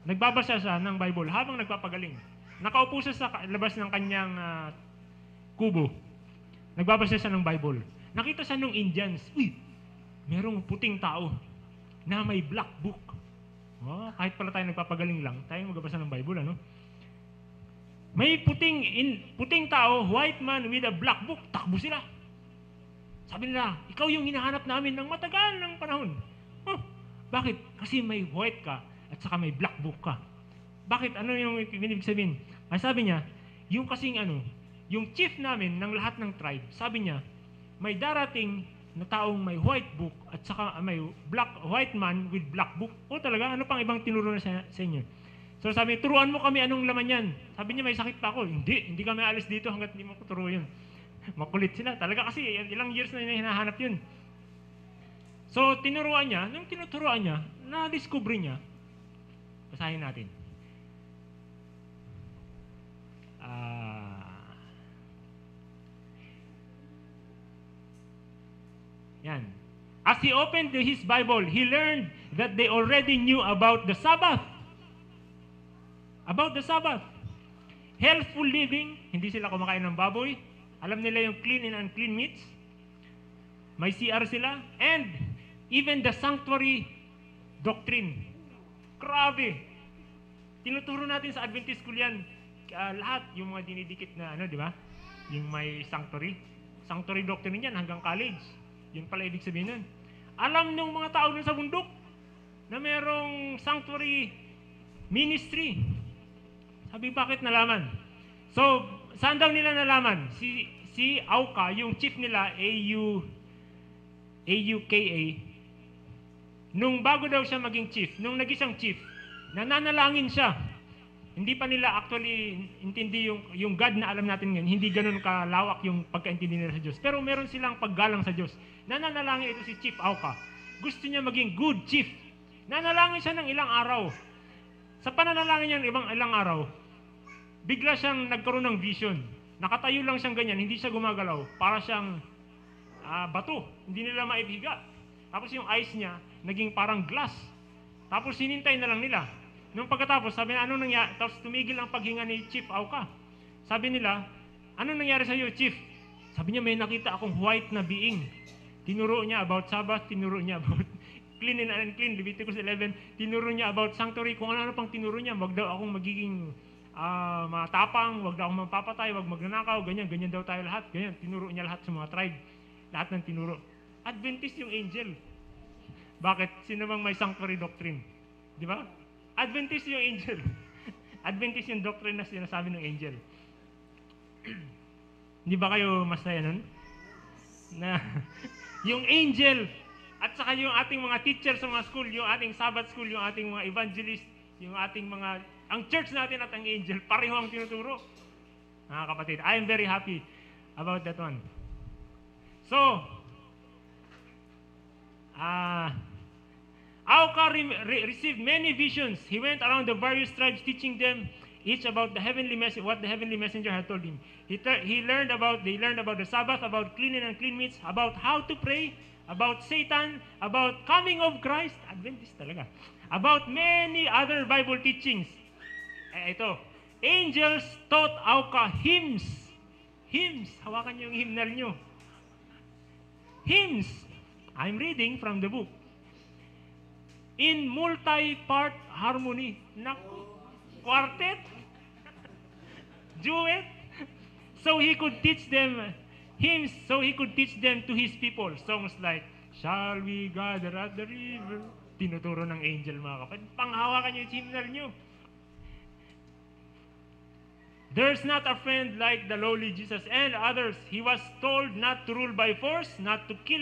Nagbabasa siya ng Bible habang nagpapagaling. Nakaupo siya sa labas ng kanyang kubo. Nagbabasa siya ng Bible. Nakita siya ng Indians, merong puting tao na may black book. Kahit pala tayo nagpapagaling lang, tayo magbabasa ng Bible, ano? May puting tao, white man with a black book, takbo sila. Sabi nila, ikaw yung hinahanap namin ng matagal ng panahon. Bakit? Kasi may white ka at saka may black book ka. Bakit? Ano yung ibig sabihin? Ay sabi niya, yung kasing yung chief namin ng lahat ng tribe, sabi niya, may darating na taong may white book at saka may white man with black book. Talaga? Ano pang ibang tinuro na sa inyo? So sabi, turuan mo kami anong laman yan. Sabi niya, may sakit pa ako. Hindi kami alis dito hanggat hindi mo ko turo yun. Makulit sila. Talaga kasi, ilang years na hinahanap yun. So, tinuruan niya. Nung tinuturuan niya, na-discover niya. Basahin natin. Yan. As he opened his Bible, he learned that they already knew about the Sabbath. About the Sabbath. Healthful living, hindi sila kumakain ng baboy. Alam nila yung clean and unclean meats. May CR sila. And even the sanctuary doctrine. Grabe. Tinuturo natin sa Adventist school yan. Lahat yung mga dinidikit na di ba? Yung may sanctuary. Sanctuary doctrine yan hanggang college. Yun pala ibig sabihin nun. Alam ng mga tao dun sa bundok na merong sanctuary ministry. Sabi, bakit nalaman? So, saan daw nila nalaman? Si Auka, yung chief nila, AUKA, nung bago daw siya maging chief, nung naging siyang chief, nananalangin siya. Hindi pa nila actually intindi yung God na alam natin ngayon. Hindi ganun kalawak yung pagkaintindi nila sa Diyos. Pero meron silang paggalang sa Diyos. Nananalangin ito si Chief Auka. Gusto niya maging good chief. Nanalangin siya ng ilang araw. Sa pananalangin niya ng ilang araw, bigla siyang nagkaroon ng vision. Nakatayo lang siyang ganyan, hindi siya gumagalaw. Para siyang bato. Hindi nila maibiga. Tapos yung eyes niya, naging parang glass. Tapos sinintay na lang nila. Nung pagkatapos, sabi na, anong nangyari? Tapos tumigil ang paghinga ni Chief Auka. Sabi nila, anong nangyari sa iyo, Chief? Sabi niya, may nakita akong white na being. Tinuro niya about Sabbath, tinuro niya about clean and unclean, Leviticus 11. Tinuro niya about sanctuary, kung ano pang tinuro niya. Wag daw akong magiging matapang, wag daw akong mapapatay, wag magnanakaw, ganyan daw tayo lahat. Ganyan, tinuro niya lahat sa mga tribe. Lahat ng tinuro. Adventist yung angel. Bakit? Sino bang may sanctuary doctrine? Di ba? Adventist yung angel. Adventist yung doctrine na sinasabi ng angel. Hindi ba kayo masaya nun? Na yung angel at saka yung ating mga teacher sa mga school, yung ating Sabbath school, yung ating mga evangelist, yung ating ang church natin at ang angel, pareho ang tinuturo. Mga kapatid, I am very happy about that one. So, Auka received many visions. He went around the various tribes teaching them each about the heavenly message, what the heavenly messenger had told him. They learned about the Sabbath, about clean and unclean meats, about how to pray, about Satan, about coming of Christ, Adventist talaga, about many other Bible teachings. Ito, angels taught Auka hymns. Hymns, hawakan niyo yung hymnal niyo. Hymns, I'm reading from the book. In multi-part harmony. Naku, quartet, duet. So he could teach them hymns so he could teach them to his people. Songs like, Shall we gather at the river? Tinuturo ng angel, mga kapatid. Panghawakan niyo yung hymnal niyo. There's not a friend like the lowly Jesus and others. He was told not to rule by force, not to kill,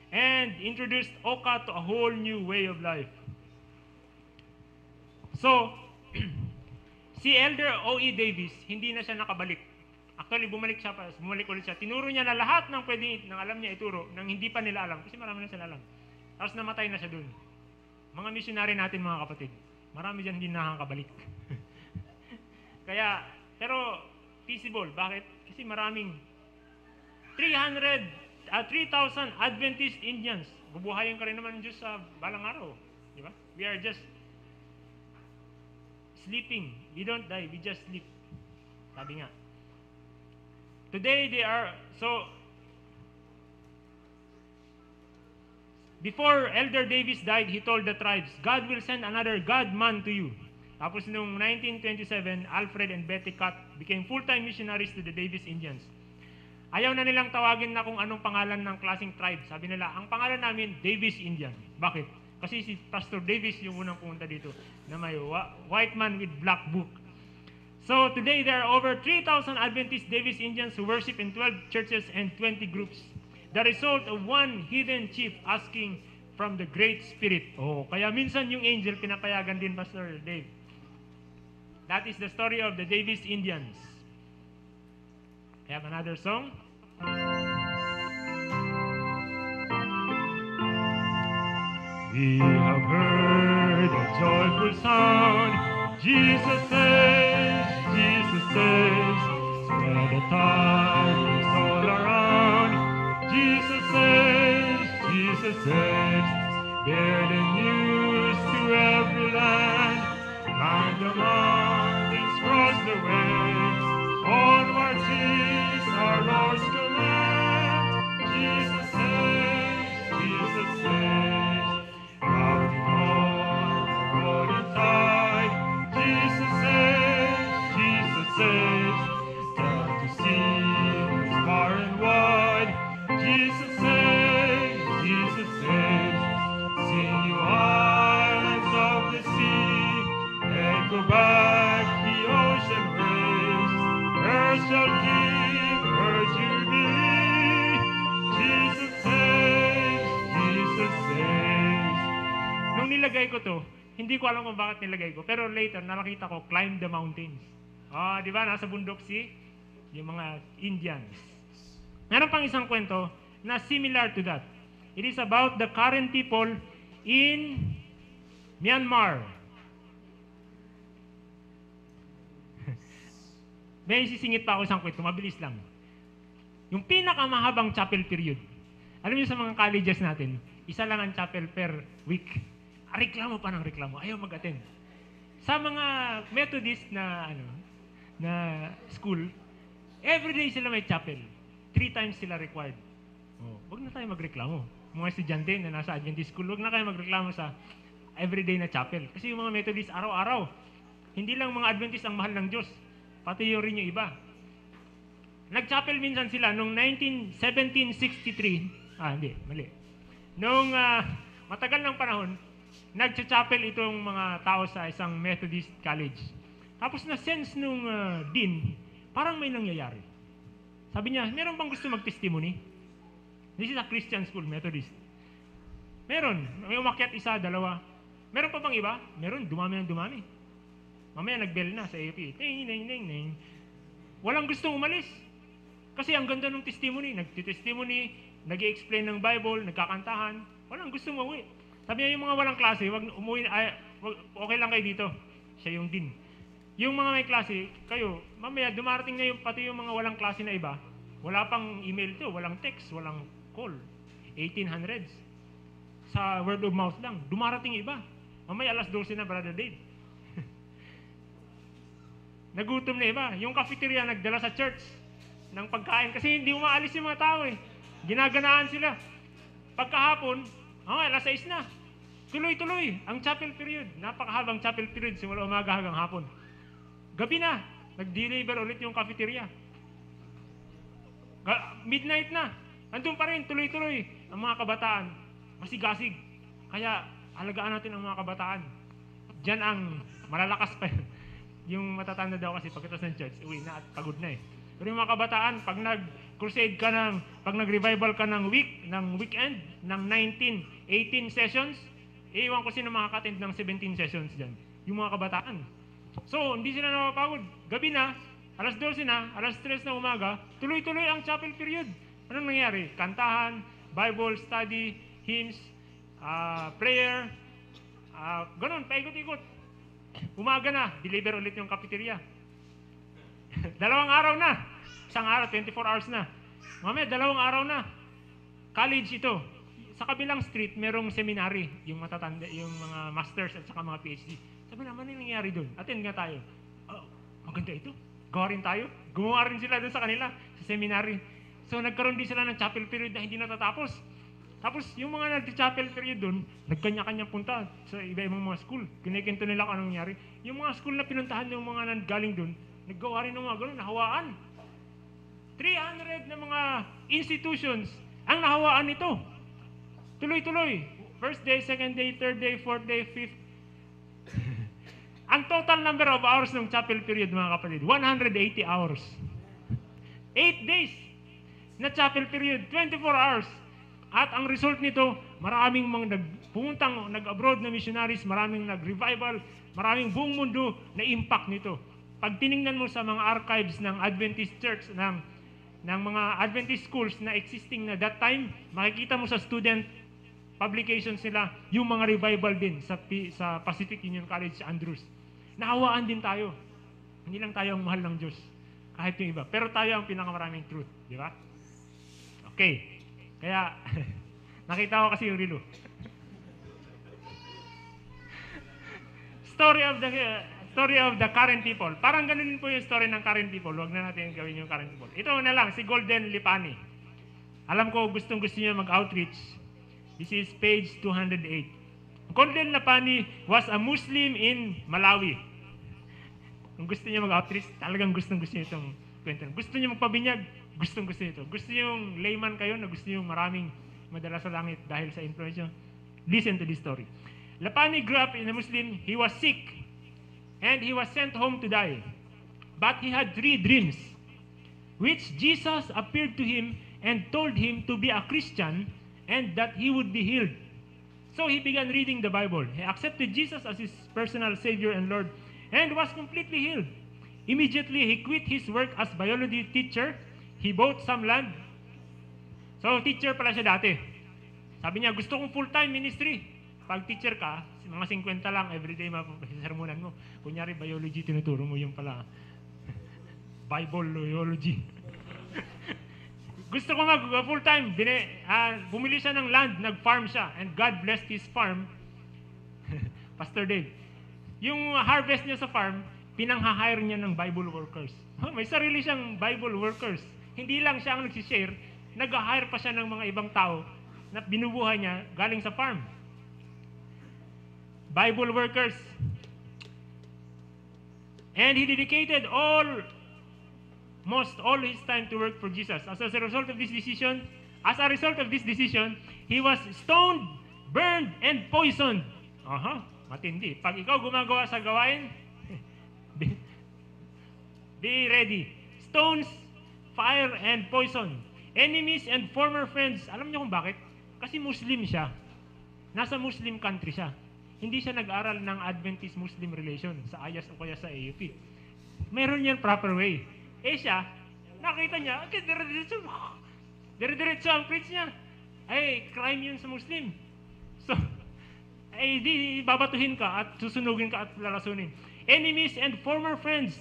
and introduced Oka to a whole new way of life. So, si Elder O.E. Davis, hindi na siya nakabalik. Actually, bumalik ulit siya. Tinuro niya na lahat ng pwedeng ng alam niya ituro, nang hindi pa nila alam, kasi marami na sila alam. Tapos namatay na siya dun. Mga missionary natin, mga kapatid, marami dyan hindi nakakabalik. Kaya, pero feasible. Bakit? Kasi maraming 3,000 Adventist Indians. Bubuhayin ka rin naman Diyos sa balang araw. Di ba? We are just sleeping. We don't die. We just sleep. Sabi nga. Today they are, so, before Elder Davis died, he told the tribes, God will send another God-man to you. Tapos noong 1927, Alfred and Betty Cott became full-time missionaries to the Davis Indians. Ayaw na nilang tawagin na kung anong pangalan ng klaseng tribe. Sabi nila, ang pangalan namin, Davis Indian. Bakit? Kasi si Pastor Davis yung unang pumunta dito na may white man with black book. So today there are over 3,000 Adventist Davis Indians who worship in 12 churches and 20 groups. The result of one hidden chief asking from the Great Spirit. Oh, kaya minsan yung angel pinapayagan din, Pastor Dave. That is the story of the Davis Indians. I have another song. We have heard a joyful sound. Jesus says, spread the tidings all around. Jesus says, bear the news to every land. Climb the mountains, cross the waves, onward is our Lord's command. Jesus says, routing on the rolling tide. Jesus says, down to sea is far and wide. Jesus says, sing you islands of the sea, and go back the ocean waves. Earth shall give her jubilee. Jesus says. Nung nilagay ko to, hindi ko alam kung bakit nilagay ko, pero later nakita ko, climb the mountains. Di ba? Nasa bundok yung mga Indians. Meron pang isang kwento na similar to that. It is about the current people in Myanmar. May sisingit pa ako isang kwento, mabilis lang. Yung pinakamahabang chapel period. Alam niyo sa mga colleges natin, isa lang ang chapel per week. Reklamo pa ng reklamo, ayaw mag-attend. Sa mga Methodist na school, everyday sila may chapel. 3 times sila required. Wag na tayo magreklamo. Mga estudyante na nasa Adventist school, wag na kayo magreklamo sa everyday na chapel. Kasi yung mga Methodist araw-araw, hindi lang mga Adventist ang mahal ng Diyos, pati yung rin yung iba. Nag-chapel minsan sila noong 1763. Hindi, mali. Noong matagal ng panahon, nag-chapel itong mga tao sa isang Methodist college. Tapos na-sense nung dean, parang may nangyayari. Sabi niya, meron bang gusto mag-testimony? This is a Christian school, Methodist. Meron. May umakyat isa, dalawa. Meron pa bang iba? Meron. Dumami ng dumami. Mamaya nag-bell na sa AFP. Ting, ting, ting, ting. Walang gustong umalis. Kasi ang ganda ng testimony. Nag-testimony, nag-i-explain ng Bible, nagkakantahan. Walang gustong umuwi. Sabi niya, yung mga walang klase, wag umuwi, okay lang kayo dito. Siya yung dean. Yung mga may klase, kayo, mamaya dumarating na yung, pati yung mga walang klase na iba, wala pang email to, walang text, walang call. 1800s. Sa word of mouth lang. Dumarating iba. Mamaya alas 12 na, Brother Dave. Nagutom na iba. Yung cafeteria nagdala sa church ng pagkain kasi hindi umaalis yung mga tao eh. Ginaganaan sila. Pagkahapon, alas 6 na. Tuloy-tuloy ang chapel period. Napakahabang chapel period simula umaga hanggang hapon. Gabi na, nag-deliver ulit yung cafeteria. Midnight na. Andun pa rin, tuloy-tuloy. Ang mga kabataan, masigasig. Kaya, alagaan natin ang mga kabataan. Diyan ang malalakas pa yun. Yung matatanda daw kasi pagkatapos ng church, uwi na at pagod na eh. Pero yung mga kabataan, pag nag-crusade ka pag nag-revival ka ng weekend, ng 19, 18 sessions, iwan ko sino makaka-attend ng 17 sessions dyan. Yung mga kabataan. So, hindi sila napapagod. Gabi na, alas 12 na, alas 3 na umaga, tuloy-tuloy ang chapel period. Anong nangyari? Kantahan, Bible study, hymns, prayer, ganun, paikot-ikot. Umaga na, deliver ulit yung cafeteria. 2 araw na. Isang araw, 24 hours na. Mamaya, 2 araw na. College ito. Sa kabilang street, merong seminary, yung matatanda, yung mga masters at saka mga PhD. Sabi naman, ano nangyari doon? Attend nga tayo. Oh, maganda ito. Gawa rin tayo. Gumawa rin sila doon sa kanila, sa seminary. So, nagkaroon din sila ng chapel period na hindi natatapos. Tapos, yung mga nag-chapel period doon, nagkanya-kanyang punta sa iba-ibang mga school. Kinikinto nila kung anong nangyari. Yung mga school na pinuntahan yung mga nanggaling doon, naggawa rin ng mga gano'n, nahawaan. 300 na mga institutions ang nahawaan nito. Tuloy-tuloy. First day, second day, third day, fourth day, fifth. Ang total number of hours ng chapel period, mga kapatid, 180 hours. 8 days na chapel period, 24 hours. At ang result nito, maraming mga nag-abroad na missionaries, maraming nag-revival, maraming buong mundo na impact nito. Pag tiningnan mo sa mga archives ng Adventist Church, ng mga Adventist schools na existing na that time, makikita mo sa student publications nila, yung mga revival din sa Pacific Union College sa Andrews. Nahawaan din tayo. Hindi lang tayo ang mahal ng Diyos, kahit yung iba. Pero tayo ang pinakamaraming truth, di ba? Okay. Kaya, nakita ko kasi yung relo. Story of the current people. Parang ganun din po yung story ng current people. Huwag na natin gawin yung current people. Ito na lang, si Golden Lipani. Alam ko gustong-gusto niya mag-outreach. This is page 208. Golden Lipani was a Muslim in Malawi. Kung gusto niya mag-outreach, talagang gustong-gusto niya itong kwento. Gusto niya magpabinyag, gustong-gusto niya ito. Gusto niyo yung layman kayo na gusto niyo maraming madala sa langit dahil sa influence. Listen to this story. Lapani grew up in a Muslim. He was sick and he was sent home to die. But he had 3 dreams, which Jesus appeared to him and told him to be a Christian and that he would be healed. So he began reading the Bible. He accepted Jesus as his personal Savior and Lord and was completely healed. Immediately, he quit his work as biology teacher. He bought some land. So, teacher pala siya dati. Sabi niya, gusto kong full-time ministry. Pag teacher ka, mga 50 lang, everyday mapapasermonan mo. Kunyari, biology, tinuturo mo yung pala. Biology. Gusto ko mag-full-time. Bumili siya ng land, nag-farm siya. And God blessed his farm. Pastor Dave. Yung harvest niya sa farm, pinang-hire niya ng Bible workers. May sarili siyang Bible workers. Hindi lang siya ang nagsishare, nag-hire pa siya ng mga ibang tao na binubuhay niya galing sa farm. Bible workers. And he dedicated almost all his time to work for Jesus. As a result of this decision, he was stoned, burned, and poisoned. Matindi. Pag ikaw gumagawa sa gawain, be ready. Stones, fire, and poison. Enemies and former friends. Alam niyo kung bakit? Kasi Muslim siya. Nasa Muslim country siya. Hindi siya nag-aral ng Adventist-Muslim relation sa IAS o kaya sa AUP. Meron yan proper way. Siya, nakita niya, okay, dire-diretso ang preach niya. Crime yun sa Muslim. So, di babatuhin ka at susunugin ka at lalasunin. Enemies and former friends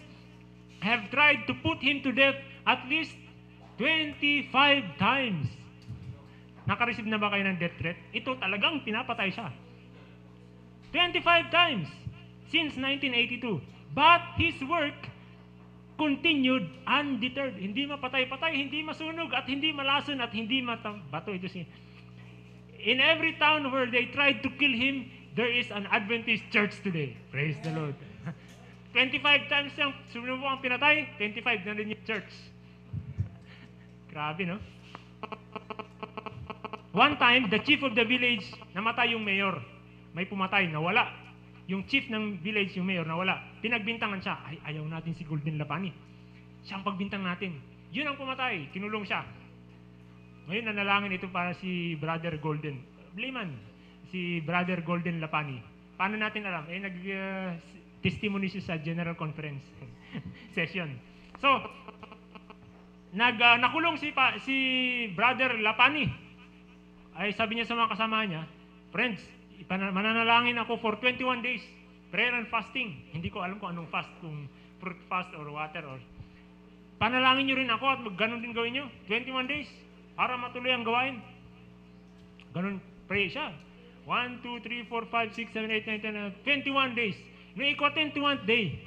have tried to put him to death at least 25 times. Nakareceive na ba kayo ng death threat? Ito talagang pinapatay siya. 25 times since 1982. But his work continued undeterred. Hindi mapatay-patay, hindi masunog, at hindi malason, at hindi bato. In every town where they tried to kill him, there is an Adventist church today. Praise the Lord. 25 times yung sumubo ang pinatay, 25 na rin yung church. Grabe, no? One time, the chief of the village, namatay yung mayor. May pumatay, nawala. Yung chief ng village, yung mayor, nawala. Pinagbintangan siya, ay, ayaw natin si Golden Lapani. Siya ang pagbintang natin. Yun ang pumatay, kinulong siya. Ngayon, nanalangin ito para si Brother Golden. Bliman, si Brother Golden Lapani. Paano natin alam? Nag-testimony siya sa General Conference session. So, nakulong si Brother Lapani. Ay sabi niya sa mga kasama niya, friends, mananalangin ako for 21 days. Prayer and fasting. Hindi ko alam kung anong fast, kung fruit fast or water or... Panalangin niyo rin ako at ganun din gawin niyo. 21 days para matuloy ang gawain. Ganun, pray siya. 1, 2, 3, 4, 5, 6, 7, 8, 9, 10, 21 days. Nung iko-21th day,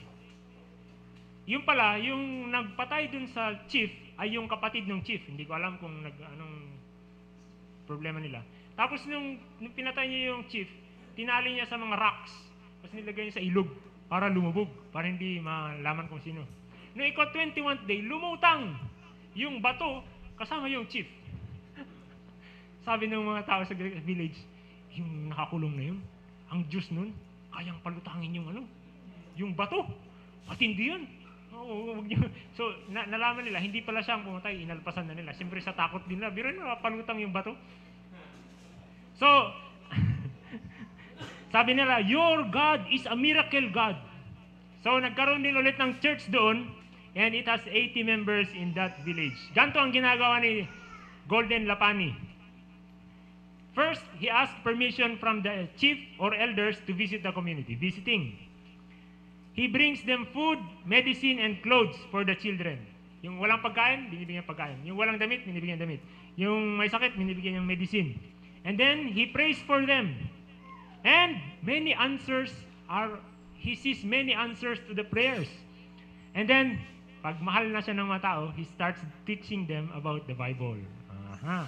yung pala, yung nagpatay dun sa chief ay yung kapatid ng chief. Hindi ko alam kung anong problema nila. Tapos nung pinatay niya yung chief, tinali niya sa mga rocks. Tapos nilagay niya sa ilog para lumubog, para hindi malaman kung sino. Nung iko-21th day, lumutang yung bato kasama yung chief. Sabi ng mga tao sa village, yung nakakulong na yun, ang Diyos nun, kayang palutangin yung bato. Matindi yan. So, nalaman nila, hindi pala siya ang pumatay, inalpasan na nila. Siyempre sa takot din nila, biro na palutang yung bato. So, sabi nila, your God is a miracle God. So, nagkaroon din ulit ng church doon, and it has 80 members in that village. Ganito ang ginagawa ni Golden Lapani. First, he asked permission from the chief or elders to visit the community, visiting. He brings them food, medicine, and clothes for the children. Yung walang pagkain, binibigyan pagkain. Yung walang damit, binibigyan damit. Yung may sakit, binibigyan yung medicine. And then, he prays for them. And he sees many answers to the prayers. And then, pag mahal na siya ng mga tao, he starts teaching them about the Bible. Aha.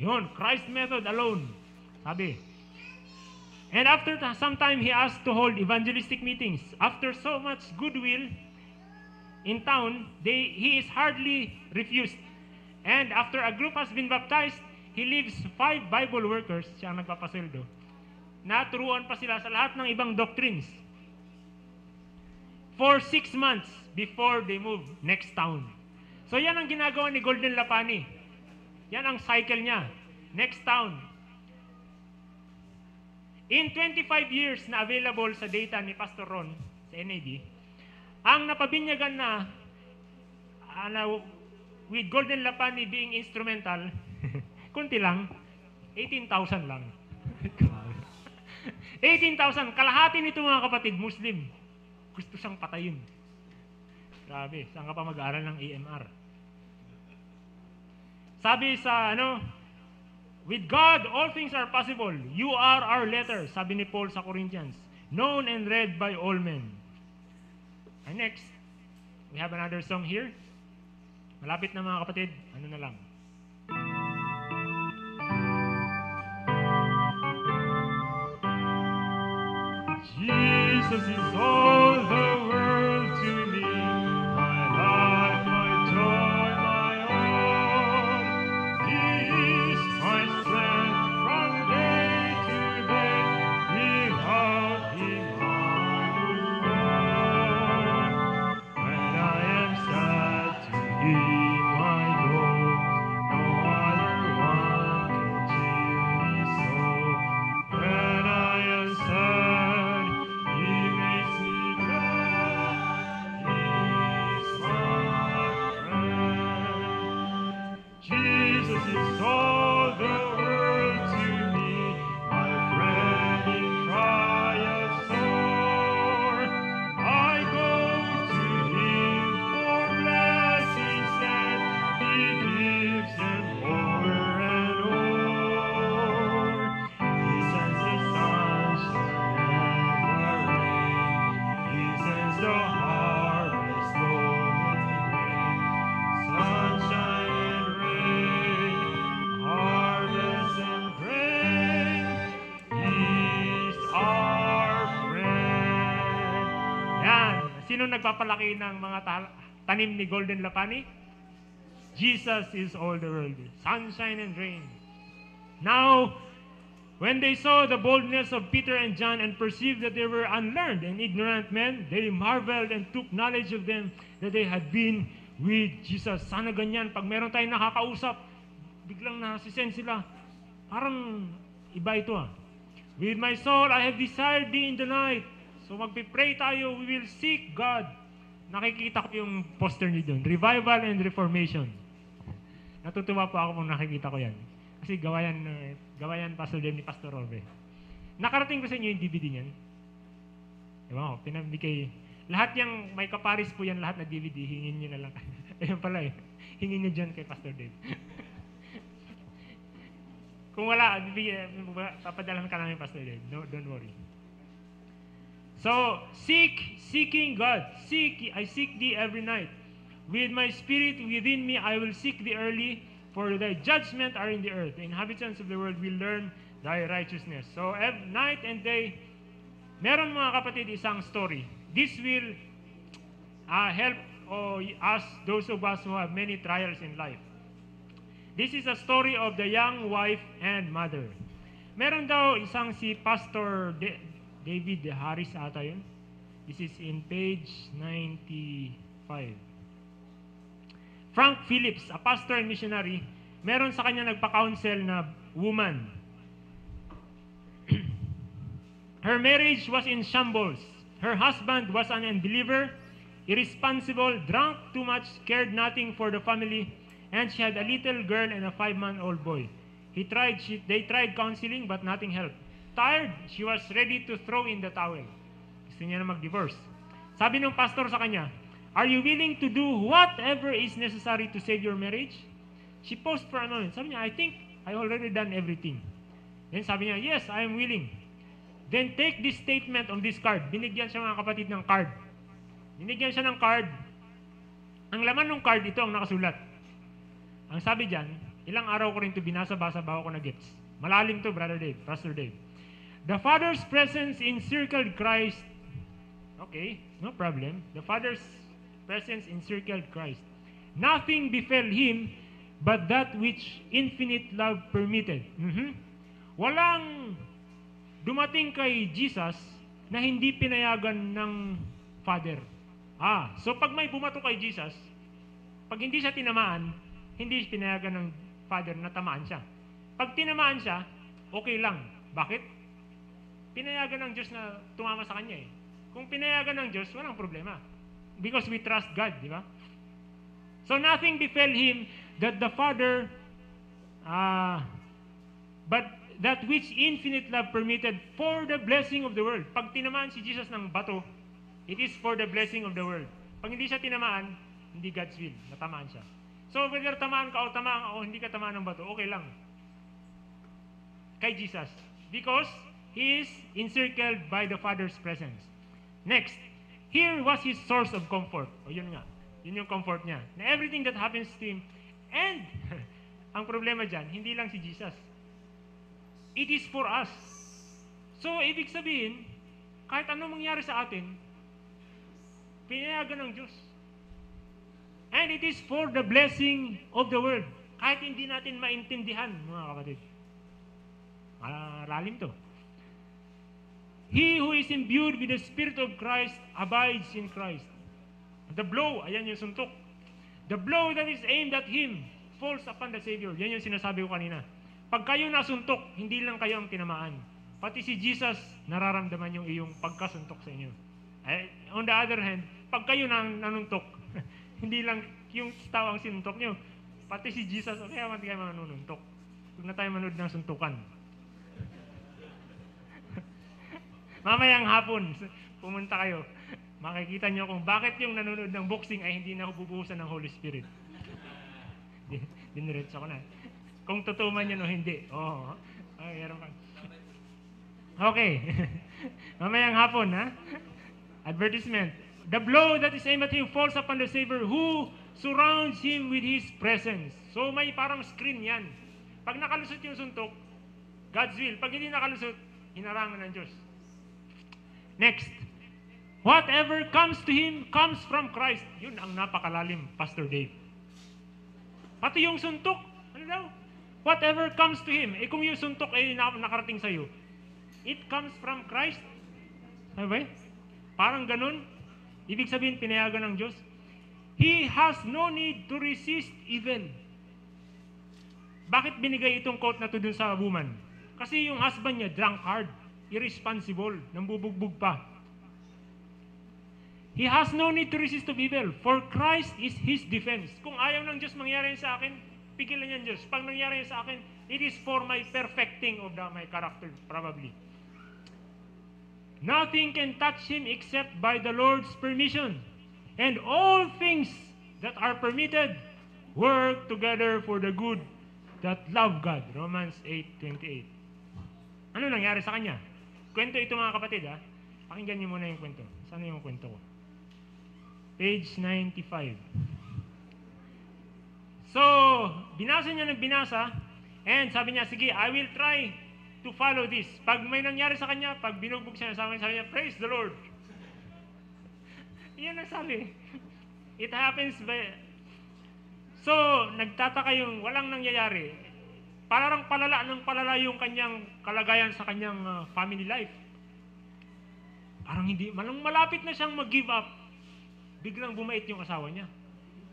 Yun, Christ method alone. Sabi. And after some time, he asked to hold evangelistic meetings. After so much goodwill in town, he is hardly refused. And after a group has been baptized, he leaves 5 Bible workers, siya ang nagpapasweldo, na turuan pa sila sa lahat ng ibang doctrines for 6 months before they move next town. So yan ang ginagawa ni Golden Lapani. Yan ang cycle niya. Next town. In 25 years na available sa data ni Pastor Ron sa NAB, ang napabinyagan na with Golden Lapani being instrumental, kunti lang, 18,000 lang. 18,000. Kalahati nito mga kapatid, Muslim. Gusto siyang patayin. Grabe, saan ka pa mag-aaral ng AMR? Sabi sa with God, all things are possible. You are our letter, sabi ni Paul sa Corinthians, known and read by all men. And next, we have another song here. Malapit na mga kapatid, ano na lang. Jesus is all the world to me, my life, my joy, my all. He is my strength from day to day. Without Him I would fall. When I am sad, to Him I go. No other one can cheer me so. When I am sad, He makes me glad. He's my friend. Jesus is all the world to me, my friend in trial sore. I go to Him for blessings that He gives them over and o'er. He sends the sunshine and the rain. He sends the harvest, storm and rain. Sunshine and rain, harvest and rain. He's our friend. Yan. Sino nagpapalaki ng mga tanim ni Golden Lapani? Jesus is all the world. Sunshine and rain. Now, when they saw the boldness of Peter and John and perceived that they were unlearned and ignorant men, they marveled and took knowledge of them that they had been with Jesus. Sana ganyan, pag meron tayong nakakausap, biglang nasisend sila. Parang iba ito ah. With my soul, I have desired thee in the night. So magpipray tayo, we will seek God. Nakikita ko yung poster niyo doon. Revival and Reformation. Natutuwa po ako kung nakikita ko yan. Kasi gawayan Pastor Dave ni Pastor Orbe. Nakarating ko sa inyo yung DVD niyan. Ewan ko, pinabigay. Lahat yung may kaparis po yan, lahat na DVD, hingin nyo na lang. Ayun pala eh. Hingin nyo dyan kay Pastor Dave. Kung wala, papadalahan ka namin Pastor Dave. No, don't worry. So, seeking God. I seek thee every night. With my spirit within me, I will seek thee early. For thy judgment are in the earth. The inhabitants of the world will learn thy righteousness. So, night and day, meron mga kapatid isang story. This will help us, those of us who have many trials in life. This is a story of the young wife and mother. Meron daw isang si Pastor David Harris ata yun. This is in page 95. Frank Phillips, a pastor and missionary, meron sa kanya nagpa-counsel na woman. Her marriage was in shambles. Her husband was an unbeliever, irresponsible, drank too much, cared nothing for the family, and she had a little girl and a 5-month-old boy. They tried counseling but nothing helped. Tired, she was ready to throw in the towel. Gusto niya na mag-divorce. Sabi ng pastor sa kanya, "Are you willing to do whatever is necessary to save your marriage?" She paused for a moment. Sabi niya, "I think I already done everything." Then sabi niya, "Yes, I am willing." Then take this statement on this card. Binigyan siya mga kapatid ng card. Binigyan siya ng card. Ang laman ng card, ito ang nakasulat. Ang sabi dyan, ilang araw ko rin ito binasa-basa bago ko na-gets. Malalim to, Brother Dave, Pastor Dave. The Father's presence encircled Christ. Okay, no problem. The Father's presence encircled Christ. Nothing befell him but that which infinite love permitted. Walang dumating kay Jesus na hindi pinayagan ng Father. So pag may bumato kay Jesus, pag hindi siya tinamaan, hindi pinayagan ng Father na tamaan siya. Pag tinamaan siya, okay lang. Bakit? Pinayagan ng Diyos na tumama sa kanya eh. Kung pinayagan ng Diyos, walang problema. Because we trust God, di ba? So nothing befell him that the Father, but that which infinite love permitted for the blessing of the world. Pag tinamaan si Jesus ng bato, it is for the blessing of the world. Pag hindi siya tinamaan, hindi God's will, natamaan siya. So whether tamaan ka o hindi ka tamaan ng bato, okay lang. Kay Jesus. Because he is encircled by the Father's presence. Next, here was his source of comfort. Yun nga. Yun yung comfort niya. Na everything that happens to him. And, ang problema dyan, hindi lang si Jesus. It is for us. So, ibig sabihin, kahit anong mangyari sa atin, pinayagan ng Diyos. And it is for the blessing of the world. Kahit hindi natin maintindihan, mga kapatid. Lalim to. He who is imbued with the Spirit of Christ abides in Christ. The blow, ayan yung suntok. The blow that is aimed at him falls upon the Savior. Yan yung sinasabi ko kanina. Pag kayo nasuntok, hindi lang kayo ang tinamaan. Pati si Jesus, nararamdaman yung iyong pagkasuntok sa inyo. On the other hand, pag kayo nanuntok, hindi lang yung tao ang sinuntok nyo. Pati si Jesus, kaya mati kayo manununtok. Huwag na tayo manood ng suntukan. Mamayang hapon, pumunta kayo. Makikita nyo kung bakit yung nanonood ng boxing ay hindi na bubuhusan ng Holy Spirit. Diniretso ko na. Kung totoo man yan o hindi. Meron ka. Okay. Mamayang hapon, ha? Advertisement. The blow that is aimed at him falls upon the Savior who surrounds him with his presence. So may parang screen yan. Pag nakalusot yung suntok, God's will. Pag hindi nakalusot, hinarangan ng Diyos. Next, whatever comes to him comes from Christ. Yun ang napakalalim, Pastor Dave. Pati yung suntok, ano daw? Whatever comes to him, kung yung suntok ay nakarating sa'yo, it comes from Christ. Sabi ba? Parang ganun. Ibig sabihin, pinayagan ng Diyos. He has no need to resist evil. Bakit binigay itong quote na to dun sa woman? Kasi yung husband niya, drunkard, irresponsible, nambubugbog pa. He has no need to resist of evil, for Christ is His defense. Kung ayaw ng Diyos mangyari sa akin, pigilan niyan Diyos. Pag nangyari sa akin, it is for my perfecting of my character, probably. Nothing can touch him except by the Lord's permission. And all things that are permitted work together for the good that love God. Romans 8:28. Ano nangyari sa kanya? Kwento ito mga kapatid ha. Pakinggan niyo muna yung kwento. Saan yung kwento ko? Page 95. So, binasa niya ng binasa and sabi niya, sige, I will try to follow this. Pag may nangyari sa kanya, pag binugbog siya sa akin, sabi niya, praise the Lord. Yan ang sabi. It happens by... So, nagtataka yung walang nangyayari. Parang palala yung kanyang kalagayan sa kanyang family life. Parang hindi, malapit na siyang mag-give up. Biglang bumait yung asawa niya.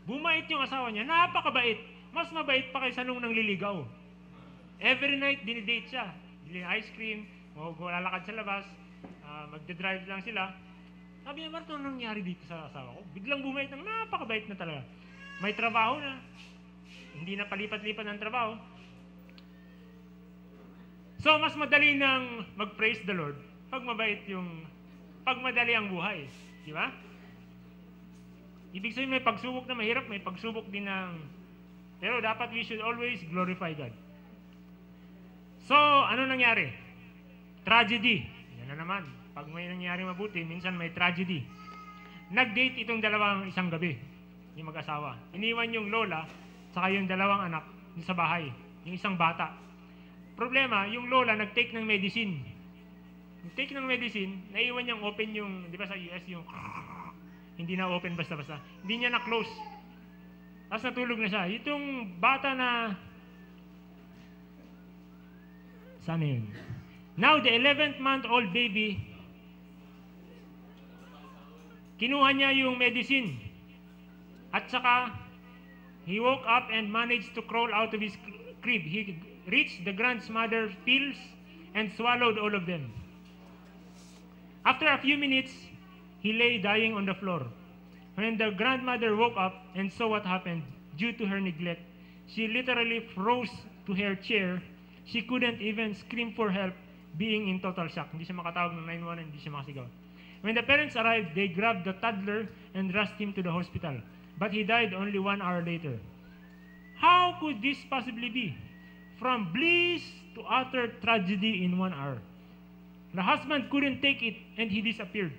Bumait yung asawa niya, napakabait. Mas mabait pa kaysa nung nangliligaw. Every night, dinidate siya. Bili ice cream, lalakad sa labas, magdadrive lang sila. Sabi niya, Marto, anong nangyari dito sa asawa ko? Biglang bumait ng napakabait na talaga. May trabaho na. Hindi na palipat-lipat ng trabaho. So, mas madali nang mag-praise the Lord pag madali ang buhay. Di ba? Ibig sabihin, may pagsubok na mahirap, may pagsubok din ng... Pero dapat we should always glorify God. So, ano nangyari? Tragedy. Yan na naman. Pag may nangyari mabuti, minsan may tragedy. Nag-date itong isang gabi, yung mag-asawa. Iniwan yung lola, saka yung dalawang anak sa bahay, yung isang bata. Problema, yung lola nag-take ng medicine. Nag-take ng medicine, naiwan niyang open yung, di ba sa US yung... Hindi na open basta-basta. Hindi niya na-close. Tapos natulog na siya. Itong bata na... Sana yun? Now, the 11th-month-old baby, kinuha niya yung medicine. At saka, he woke up and managed to crawl out of his crib. He reached the grandmother's pills and swallowed all of them. After a few minutes, he lay dying on the floor. When the grandmother woke up and saw what happened due to her neglect, she literally froze to her chair. She couldn't even scream for help, being in total shock. Hindi siya makatawag ng 911, hindi siya makasigaw. When the parents arrived, they grabbed the toddler and rushed him to the hospital. But he died only 1 hour later. How could this possibly be? From bliss to utter tragedy in 1 hour. The husband couldn't take it and he disappeared.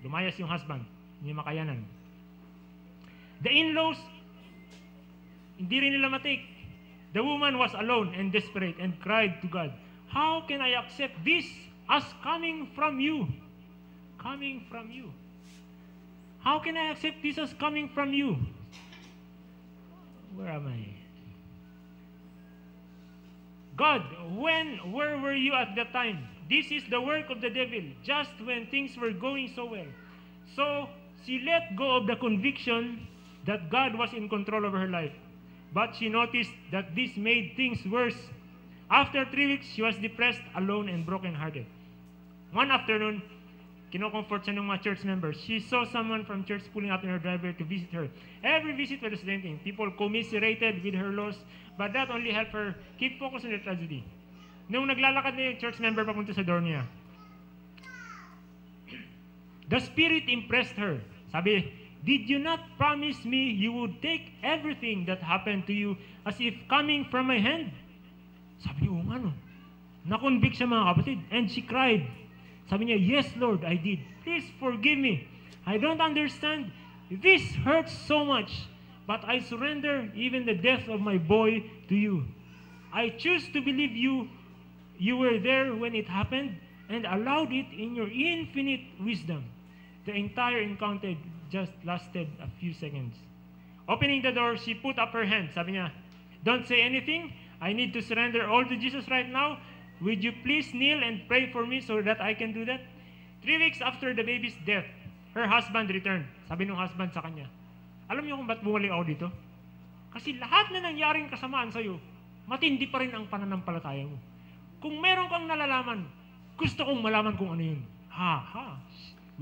Lumayas yung husband, hindi makayanan. The in-laws, hindi rin nila matake. The woman was alone and desperate and cried to God, how can I accept this as coming from you? Coming from you. How can I accept this as coming from you? Where am I? God, where were you at that time? This is the work of the devil, just when things were going so well. So, she let go of the conviction that God was in control of her life. But she noticed that this made things worse. After 3 weeks, she was depressed, alone, and broken-hearted. One afternoon, kinocomfort siya ng mga church members. She saw someone from church pulling up in her driveway to visit her. Every visit was the same thing. People commiserated with her loss, but that only helped her keep focus on the tragedy. Nung naglalakad na yung church member papunta sa door niya, the Spirit impressed her. Sabi, did you not promise me you would take everything that happened to you as if coming from my hand? Sabi niya, nga no. Na-convict siya mga kapatid. And she cried. Sabi niya, yes Lord, I did. Please forgive me. I don't understand. This hurts so much. But I surrender even the death of my boy to you. I choose to believe you were there when it happened and allowed it in your infinite wisdom. The entire encounter just lasted a few seconds. Opening the door, she put up her hand. Sabi niya, "Don't say anything. I need to surrender all to Jesus right now. Would you please kneel and pray for me so that I can do that?" 3 weeks after the baby's death, her husband returned. Sabi ng husband sa kanya, "Alam niyo kung ba't bumalik ako dito? Kasi lahat na nangyaring kasamaan sa'yo, matindi pa rin ang pananampalataya mo. Kung meron kang nalalaman, gusto kong malaman kung ano yun."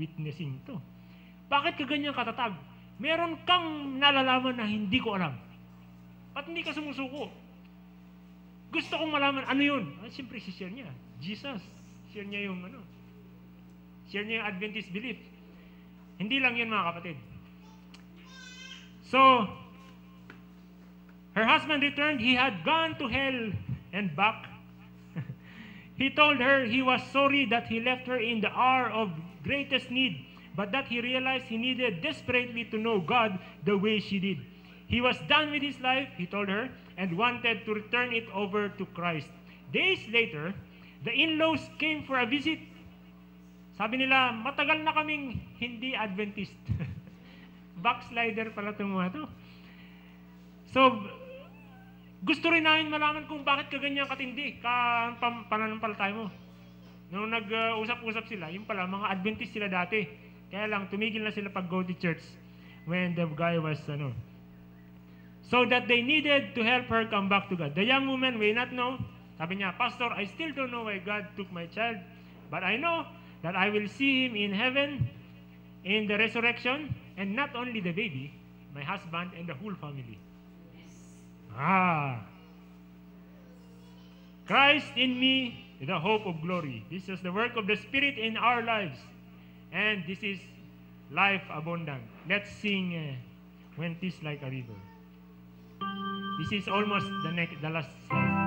Witnessing to. Bakit ka ganyan katatag? Meron kang nalalaman na hindi ko alam. Ba't hindi ka sumusuko? Gusto kong malaman ano yun. Siyempre, share niya. Jesus. Share niya yung share niya yung Adventist belief. Hindi lang yun, mga kapatid. So, her husband returned. He had gone to hell and back. He told her he was sorry that he left her in the hour of greatest need, but that he realized he needed desperately to know God the way she did. He was done with his life, he told her, and wanted to return it over to Christ. Days later, the in-laws came for a visit. Sabi nila, matagal na kaming hindi Adventist. Backslider pala itong mga to. So, gusto rin namin malaman kung bakit ka ganyan katindi pananampalataya mo. Nung nag-usap-usap sila, yung pala, mga Adventist sila dati. Kaya lang, tumigil na sila pag-go to church when the guy was, So that they needed to help her come back to God. The young woman may not know. Sabi niya, "Pastor, I still don't know why God took my child. But I know that I will see him in heaven, in the resurrection, and not only the baby, my husband, and the whole family." Christ in me, the hope of glory. This is the work of the Spirit in our lives. And this is life abundant. Let's sing When 'Tis Like a River. This is almost the last slide.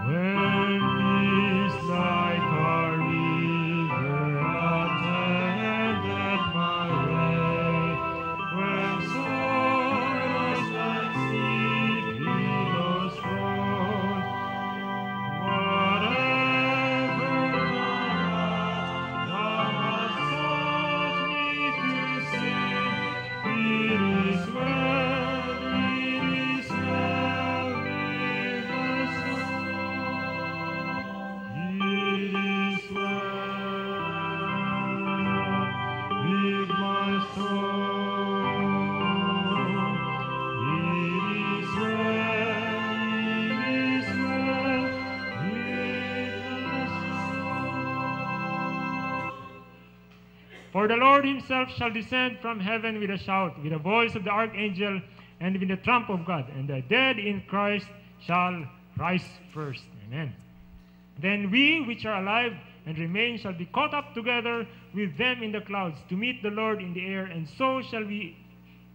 When 'tis like a river attended my way, when sorrows like sea billows roll, whatever my heart thou hast taught me to say, it is well with my soul. It is well with my soul. It is well with my soul. For the Lord himself shall descend from heaven with a shout, with the voice of the archangel, and with the trump of God, and the dead in Christ shall rise first. Amen. Then we which are alive and remain shall be caught up together with them in the clouds to meet the Lord in the air, and so shall we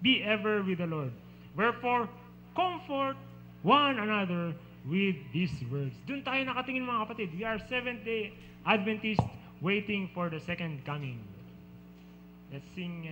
be ever with the Lord. Wherefore, comfort one another with these words. Doon tayo nakatingin, mga kapatid. We are Seventh-day Adventists waiting for the second coming. Let's sing...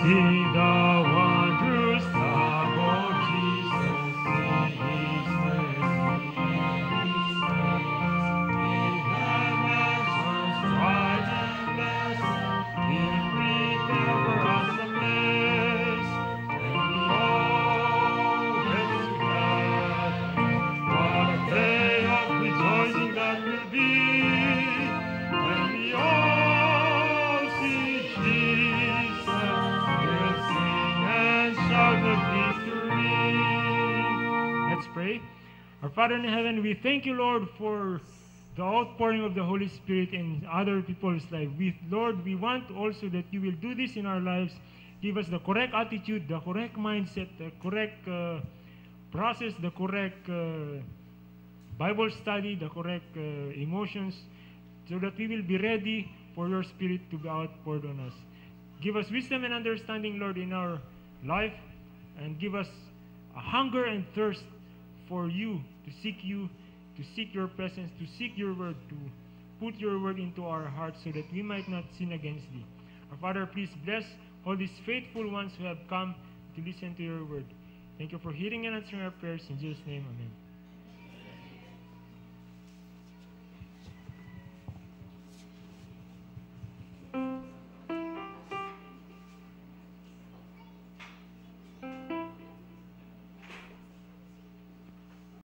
Sing the wondrous song of Jesus, sing his mercy, his grace. In heaven's arms bright and blessed, he'll prepare for us a place, and we all get together. What a day of rejoicing that will be, when we all see Jesus. Let's pray. Our Father in heaven, we thank you, Lord, for the outpouring of the Holy Spirit in other people's lives. Lord, we want also that you will do this in our lives. Give us the correct attitude, the correct mindset, the correct process, the correct Bible study, the correct emotions, so that we will be ready for your Spirit to be outpoured on us. Give us wisdom and understanding, Lord, in our life, and give us a hunger and thirst for you, to seek your presence, to seek your word, to put your word into our hearts so that we might not sin against thee. Our Father, please bless all these faithful ones who have come to listen to your word. Thank you for hearing and answering our prayers. In Jesus' name, amen.